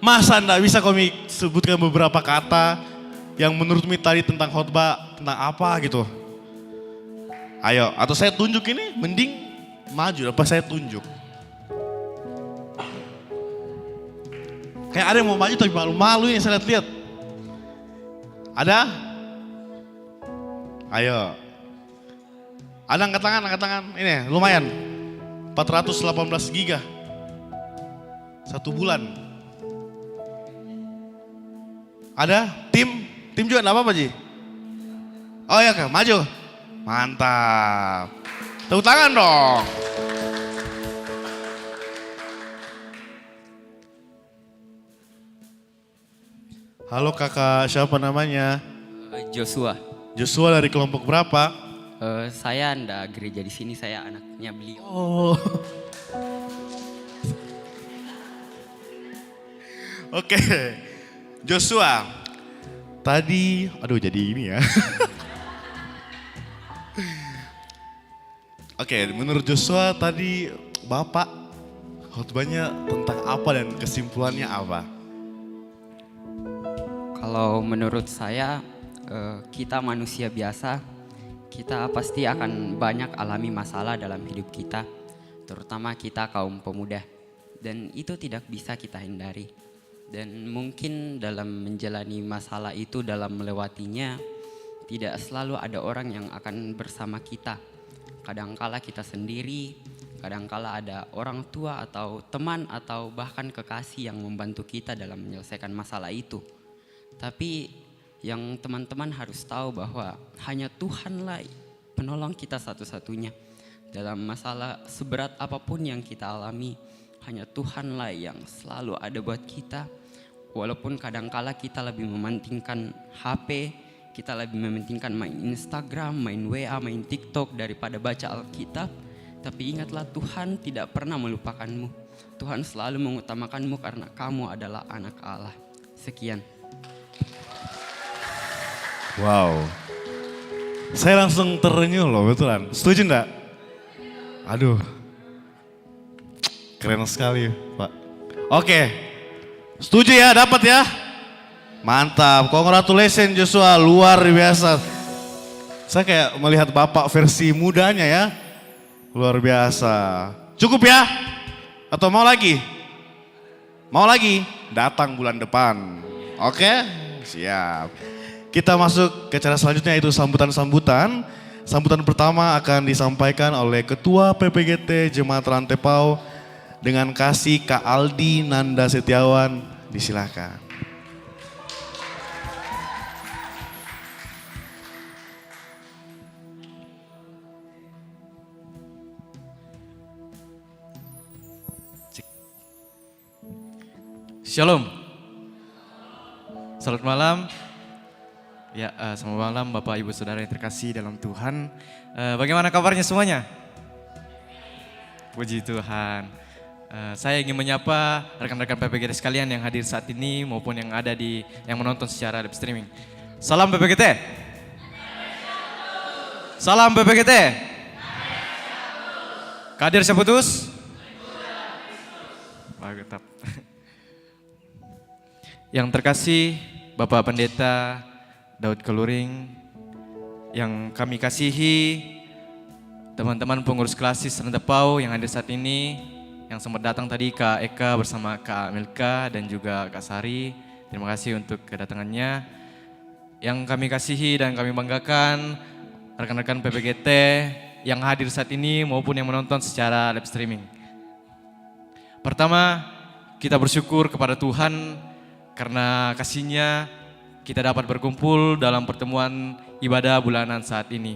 Masa enggak bisa kami sebutkan beberapa kata yang menurut Mi tadi tentang khotbah, tentang apa gitu. Ayo, atau saya tunjuk ini, mending maju, apa saya tunjuk. Kayak ada yang mau maju tapi malu-malu yang saya lihat. Ada? Ayo. Ada angkat tangan. Ini lumayan. 418 giga. 1 bulan. Ada? Tim juga enggak apa-apa, Ji? Oh ya, Kak, maju. Mantap. Tepuk tangan dong. Halo kakak, siapa namanya? Joshua. Joshua dari kelompok berapa? Saya ndak gereja di sini, saya anaknya beliau. Oh. Oke, Joshua. Tadi, aduh jadi ini ya. Oke, menurut Joshua tadi Bapak khotbahnya tentang apa dan kesimpulannya apa? Kalau menurut saya, kita manusia biasa, kita pasti akan banyak alami masalah dalam hidup kita, terutama kita kaum pemuda. Dan itu tidak bisa kita hindari. Dan mungkin dalam menjalani masalah itu, dalam melewatinya, tidak selalu ada orang yang akan bersama kita. Kadangkala kita sendiri, kadangkala ada orang tua atau teman atau bahkan kekasih yang membantu kita dalam menyelesaikan masalah itu. Tapi yang teman-teman harus tahu bahwa hanya Tuhanlah penolong kita satu-satunya. Dalam masalah seberat apapun yang kita alami, hanya Tuhanlah yang selalu ada buat kita. Walaupun kadangkala kita lebih mementingkan HP, kita lebih mementingkan main Instagram, main WA, main TikTok daripada baca Alkitab. Tapi ingatlah, Tuhan tidak pernah melupakanmu. Tuhan selalu mengutamakanmu karena kamu adalah anak Allah. Sekian. Wow. Saya langsung terenyuh loh, betulan. Setuju enggak? Aduh. Keren sekali, Pak. Oke. Setuju ya, dapat ya? Mantap. Congratulations Joshua, luar biasa. Saya kayak melihat Bapak versi mudanya ya. Luar biasa. Cukup ya? Atau mau lagi? Mau lagi? Datang bulan depan. Oke? Siap. Kita masuk ke cara selanjutnya, yaitu sambutan-sambutan. Sambutan pertama akan disampaikan oleh Ketua PPGT Jemaat Rantepau dengan kasih Kak Aldi Nanda Setiawan. Disilakan. Shalom. Selamat malam. Ya, selamat malam Bapak Ibu Saudara yang terkasih dalam Tuhan. Bagaimana kabarnya semuanya? Puji Tuhan. Saya ingin menyapa rekan-rekan PPGT sekalian yang hadir saat ini maupun yang ada yang menonton secara live streaming. Salam PPGT. Salam PPGT. Kadir Seputus. Mantap. Yang terkasih Bapak Pendeta Daud Keluring, yang kami kasihi teman-teman pengurus klasis Rantepau yang hadir saat ini, yang sempat datang tadi Kak Eka bersama Kak Milka dan juga Kak Sari, terima kasih untuk kedatangannya. Yang kami kasihi dan kami banggakan rekan-rekan PPGT yang hadir saat ini maupun yang menonton secara live streaming. Pertama, kita bersyukur kepada Tuhan karena kasih-Nya kita dapat berkumpul dalam pertemuan ibadah bulanan saat ini.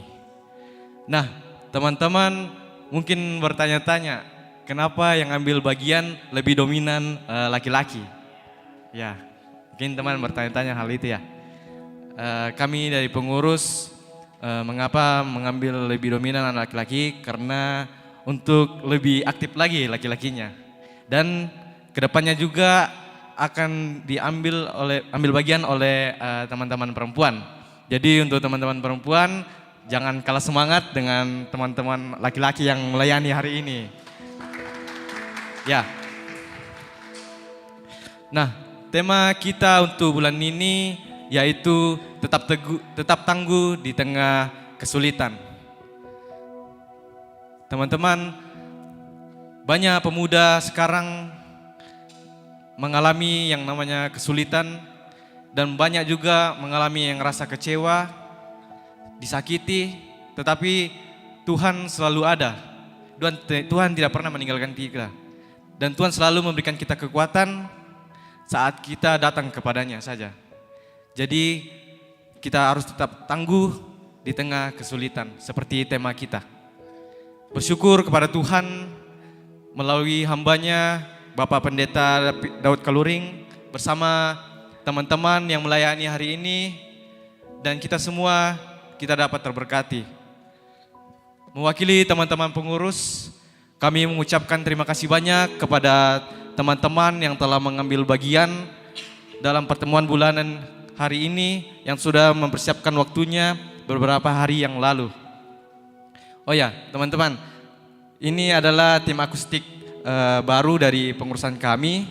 Nah, teman-teman mungkin bertanya-tanya, kenapa yang ambil bagian lebih dominan laki-laki? Ya, mungkin teman bertanya-tanya hal itu ya. Kami dari pengurus mengapa mengambil lebih dominan laki-laki? Karena untuk lebih aktif lagi laki-lakinya. Dan kedepannya juga akan ambil bagian oleh teman-teman perempuan. Jadi untuk teman-teman perempuan jangan kalah semangat dengan teman-teman laki-laki yang melayani hari ini. Ya. Nah, tema kita untuk bulan ini yaitu tetap tangguh di tengah kesulitan. Teman-teman, banyak pemuda sekarang mengalami yang namanya kesulitan dan banyak juga mengalami yang rasa kecewa, disakiti, tetapi Tuhan selalu ada. Tuhan tidak pernah meninggalkan kita. Dan Tuhan selalu memberikan kita kekuatan saat kita datang kepadanya saja. Jadi kita harus tetap tangguh di tengah kesulitan seperti tema kita. Bersyukur kepada Tuhan melalui hambanya Bapak Pendeta Daud Keluring bersama teman-teman yang melayani hari ini, dan kita semua kita dapat terberkati. Mewakili teman-teman pengurus, kami mengucapkan terima kasih banyak kepada teman-teman yang telah mengambil bagian dalam pertemuan bulanan hari ini, yang sudah mempersiapkan waktunya beberapa hari yang lalu. Oh ya, teman-teman, ini adalah tim akustik baru dari pengurusan kami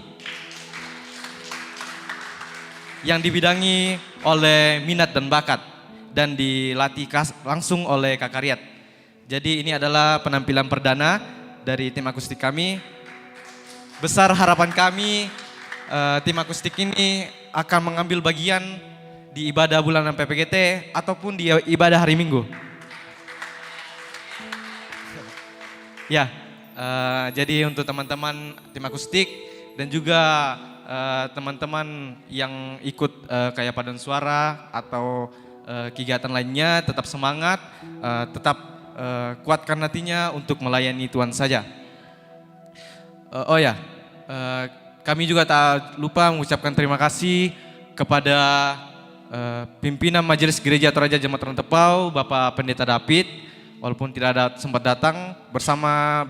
yang dibidangi oleh minat dan bakat dan dilatih langsung oleh Kakak Riyad. Jadi ini adalah penampilan perdana dari tim akustik kami. Besar harapan kami tim akustik ini akan mengambil bagian di ibadah bulanan PPGT ataupun di ibadah hari Minggu. Ya, jadi untuk teman-teman tim akustik dan juga teman-teman yang ikut kayak paduan suara atau kegiatan lainnya, tetap semangat, tetap kuatkan hatinya untuk melayani Tuhan saja. Kami juga tak lupa mengucapkan terima kasih kepada pimpinan Majelis Gereja Toraja Jemaat Rantepau, Bapak Pendeta David, walaupun tidak sempat datang, bersama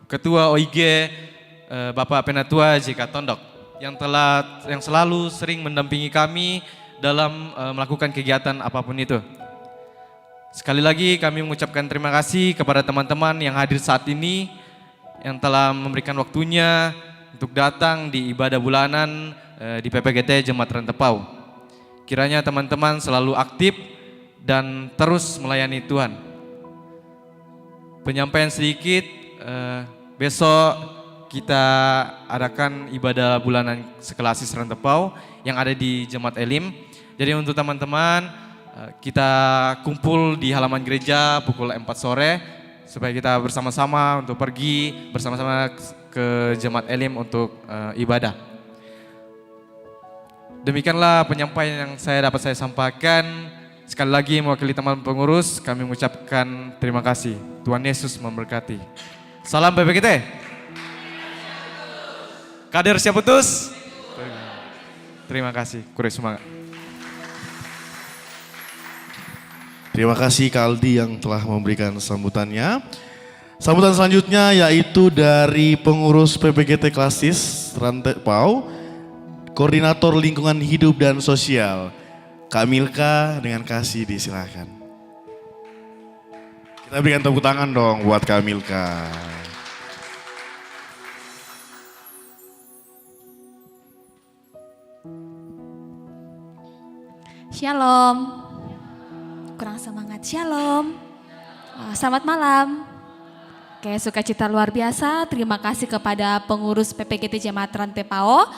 Ketua OIG Bapak Penatua J.K. Tondok yang selalu sering mendampingi kami dalam melakukan kegiatan apapun itu. Sekali lagi kami mengucapkan terima kasih kepada teman-teman yang hadir saat ini, yang telah memberikan waktunya untuk datang di ibadah bulanan di PPGT Jemaat Rantepau. Kiranya teman-teman selalu aktif dan terus melayani Tuhan. Penyampaian sedikit, besok kita adakan ibadah bulanan Sekelasis Rantepau yang ada di Jemaat Elim. Jadi untuk teman-teman, kita kumpul di halaman gereja pukul 4 sore supaya kita bersama-sama untuk pergi bersama-sama ke Jemaat Elim untuk ibadah. Demikianlah penyampaian yang dapat saya sampaikan. Sekali lagi mewakili teman pengurus, kami mengucapkan terima kasih. Tuhan Yesus memberkati. Salam PPGT. Kader siap putus? Terima kasih, Kure semangat. Terima kasih Kak Aldi yang telah memberikan sambutannya. Sambutan selanjutnya yaitu dari pengurus PPGT Klasis Rantepau, Koordinator Lingkungan Hidup dan Sosial, Kak Milka, dengan kasih disilakan. Kita berikan tepuk tangan dong buat Kak Milka. Shalom. Kurang semangat, shalom. Selamat malam. Oke, sukacita luar biasa. Terima kasih kepada pengurus PPGT Jemaat Rantepau.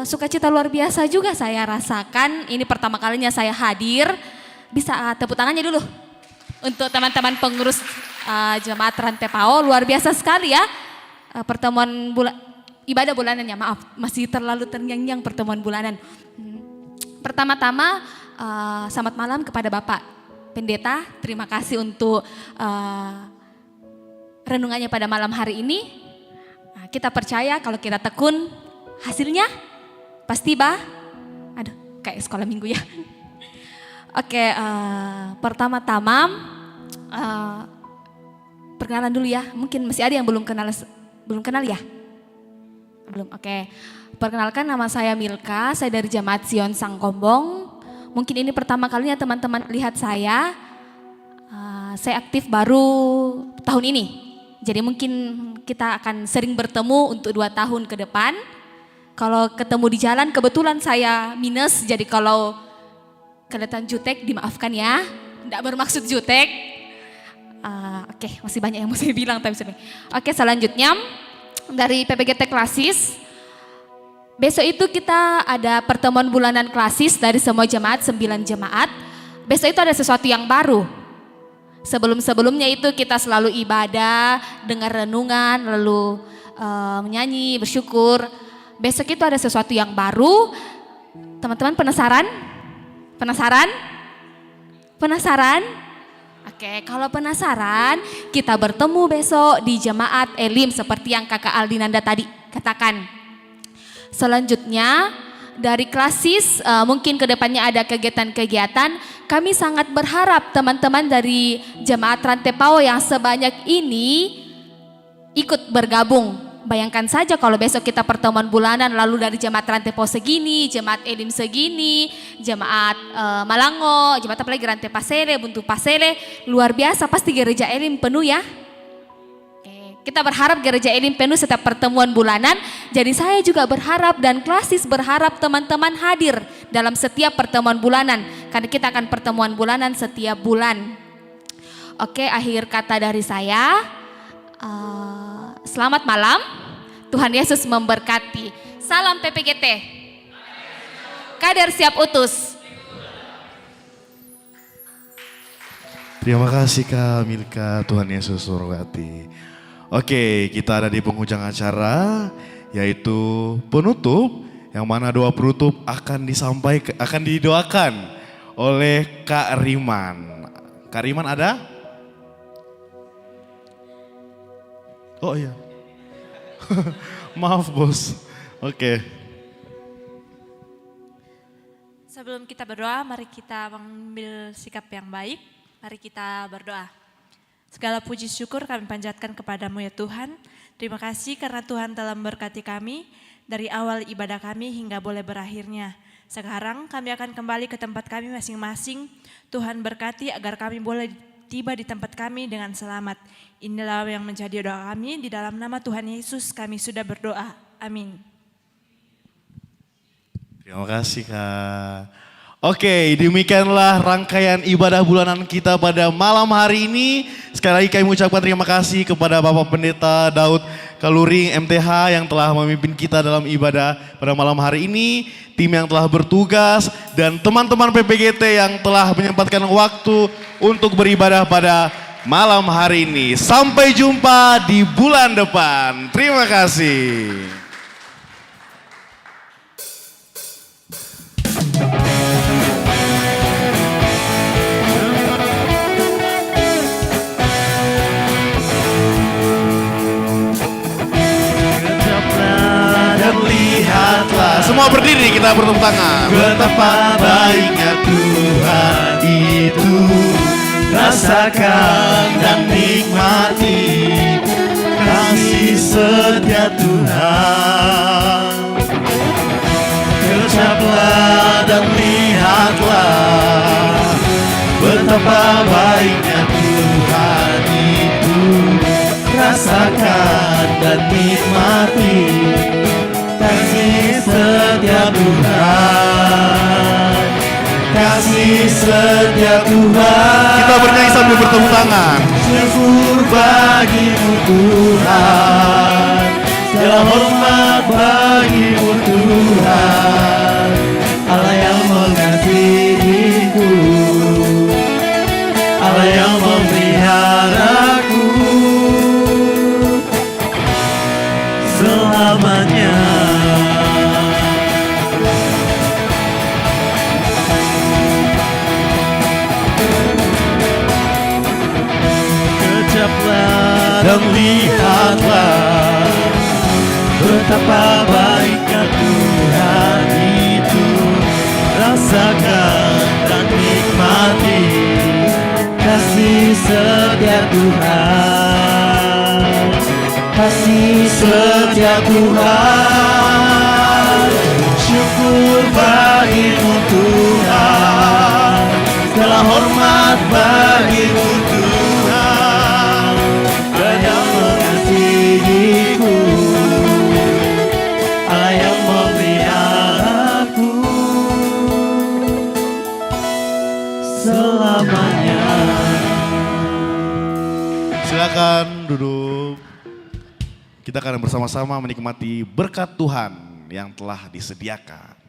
Sukacita luar biasa juga saya rasakan. Ini pertama kalinya saya hadir. Bisa tepuk tangannya dulu untuk teman-teman pengurus Jemaat Rantepau. Luar biasa sekali ya pertemuan ibadah bulanannya. Maaf, masih terlalu terngiang-ngiang pertemuan bulanan. Pertama-tama selamat malam kepada Bapak Pendeta. Terima kasih untuk renungannya pada malam hari ini. Kita percaya kalau kita tekun, hasilnya pasti aduh kayak sekolah minggu ya. Oke, pertama-tama perkenalan dulu ya. Mungkin masih ada yang belum kenal ya? Belum, oke. Perkenalkan, nama saya Milka, saya dari Jemaat Sion Sangkombong. Mungkin ini pertama kalinya teman-teman lihat saya. Saya aktif baru tahun ini. Jadi mungkin kita akan sering bertemu untuk 2 tahun ke depan. Kalau ketemu di jalan kebetulan saya minus, jadi kalau kelihatan jutek dimaafkan ya. Tidak bermaksud jutek. Oke, masih banyak yang mau saya bilang. Oke, selanjutnya dari PPGT Klasis. Besok itu kita ada pertemuan bulanan klasis dari semua jemaat, 9 jemaat. Besok itu ada sesuatu yang baru. Sebelum-sebelumnya itu kita selalu ibadah, dengar renungan, lalu menyanyi, bersyukur. Besok itu ada sesuatu yang baru. Teman-teman penasaran? Penasaran? Penasaran? Oke, kalau penasaran kita bertemu besok di Jemaat Elim seperti yang Kakak Aldinanda tadi katakan. Selanjutnya dari Klasis, mungkin kedepannya ada kegiatan-kegiatan. Kami sangat berharap teman-teman dari Jemaat Rantepao yang sebanyak ini ikut bergabung. Bayangkan saja kalau besok kita pertemuan bulanan lalu dari Jemaat Rantepao segini, Jemaat Elim segini, Jemaat Malango, Jemaat apalagi Rante Pasele, Buntu Pasele, luar biasa pasti gereja Elim penuh ya. Kita berharap gereja Elim penuh setiap pertemuan bulanan. Jadi saya juga berharap dan Klasis berharap teman-teman hadir dalam setiap pertemuan bulanan. Karena kita akan pertemuan bulanan setiap bulan. Oke, akhir kata dari saya. Selamat malam. Tuhan Yesus memberkati. Salam PPGT. Kader siap utus. Terima kasih Kak Milka, Tuhan Yesus memberkati. Oke, kita ada di penghujung acara, yaitu penutup, yang mana doa penutup akan didoakan oleh Kak Riman. Kak Riman ada? Oh iya. Maaf bos. Oke. Sebelum kita berdoa, mari kita mengambil sikap yang baik. Mari kita berdoa. Segala puji syukur kami panjatkan kepadamu ya Tuhan. Terima kasih karena Tuhan telah memberkati kami dari awal ibadah kami hingga boleh berakhirnya. Sekarang kami akan kembali ke tempat kami masing-masing. Tuhan berkati agar kami boleh tiba di tempat kami dengan selamat. Inilah yang menjadi doa kami, di dalam nama Tuhan Yesus kami sudah berdoa. Amin. Terima kasih Kak. Oke, demikianlah rangkaian ibadah bulanan kita pada malam hari ini. Sekali lagi kami mengucapkan terima kasih kepada Bapak Pendeta Daud Kaluring MTH yang telah memimpin kita dalam ibadah pada malam hari ini. Tim yang telah bertugas dan teman-teman PPGT yang telah menyempatkan waktu untuk beribadah pada malam hari ini. Sampai jumpa di bulan depan. Terima kasih. Lihatlah, semua berdiri kita bertepuk tangan. Betapa baiknya Tuhan itu, rasakan dan nikmati kasih setia Tuhan. Ucaplah dan lihatlah, betapa baiknya Tuhan itu, rasakan dan nikmati kasih setia Tuhan, kasih setia Tuhan. Kita bernyanyi sambil bertepuk tangan. Syukur bagimu Tuhan, segala hormat bagimu Tuhan, Allah yang mengasihiku, Allah yang memeliharaku selamanya. Dan lihatlah, betapa baiknya Tuhan itu, rasakan dan nikmati kasih setia Tuhan, kasih setia Tuhan. Syukur bagimu Tuhan, segala hormat bagimu Tuhan, Allah yang mengasihiku, Allah yang memeliharaku selamanya. Silakan duduk. Kita akan bersama-sama menikmati berkat Tuhan yang telah disediakan.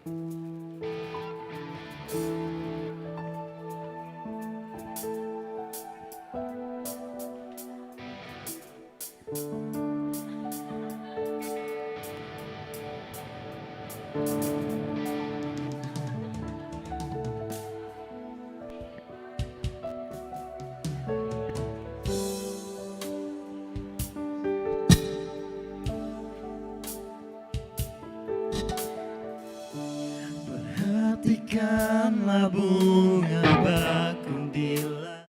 Perhatikanlah bunga bakung di langit.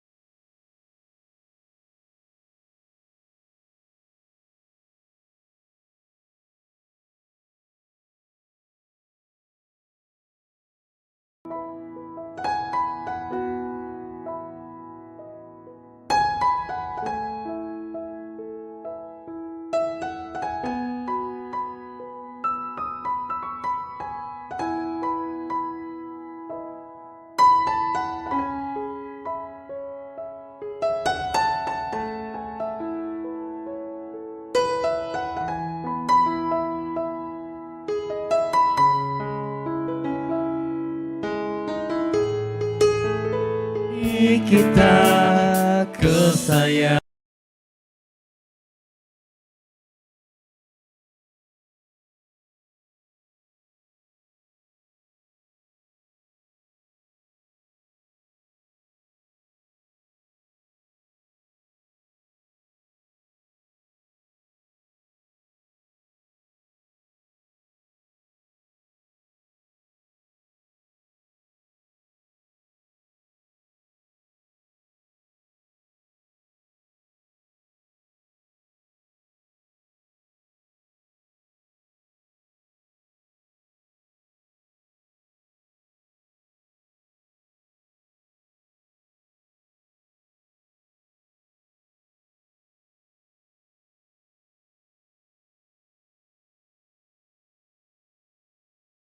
Kita kesayang.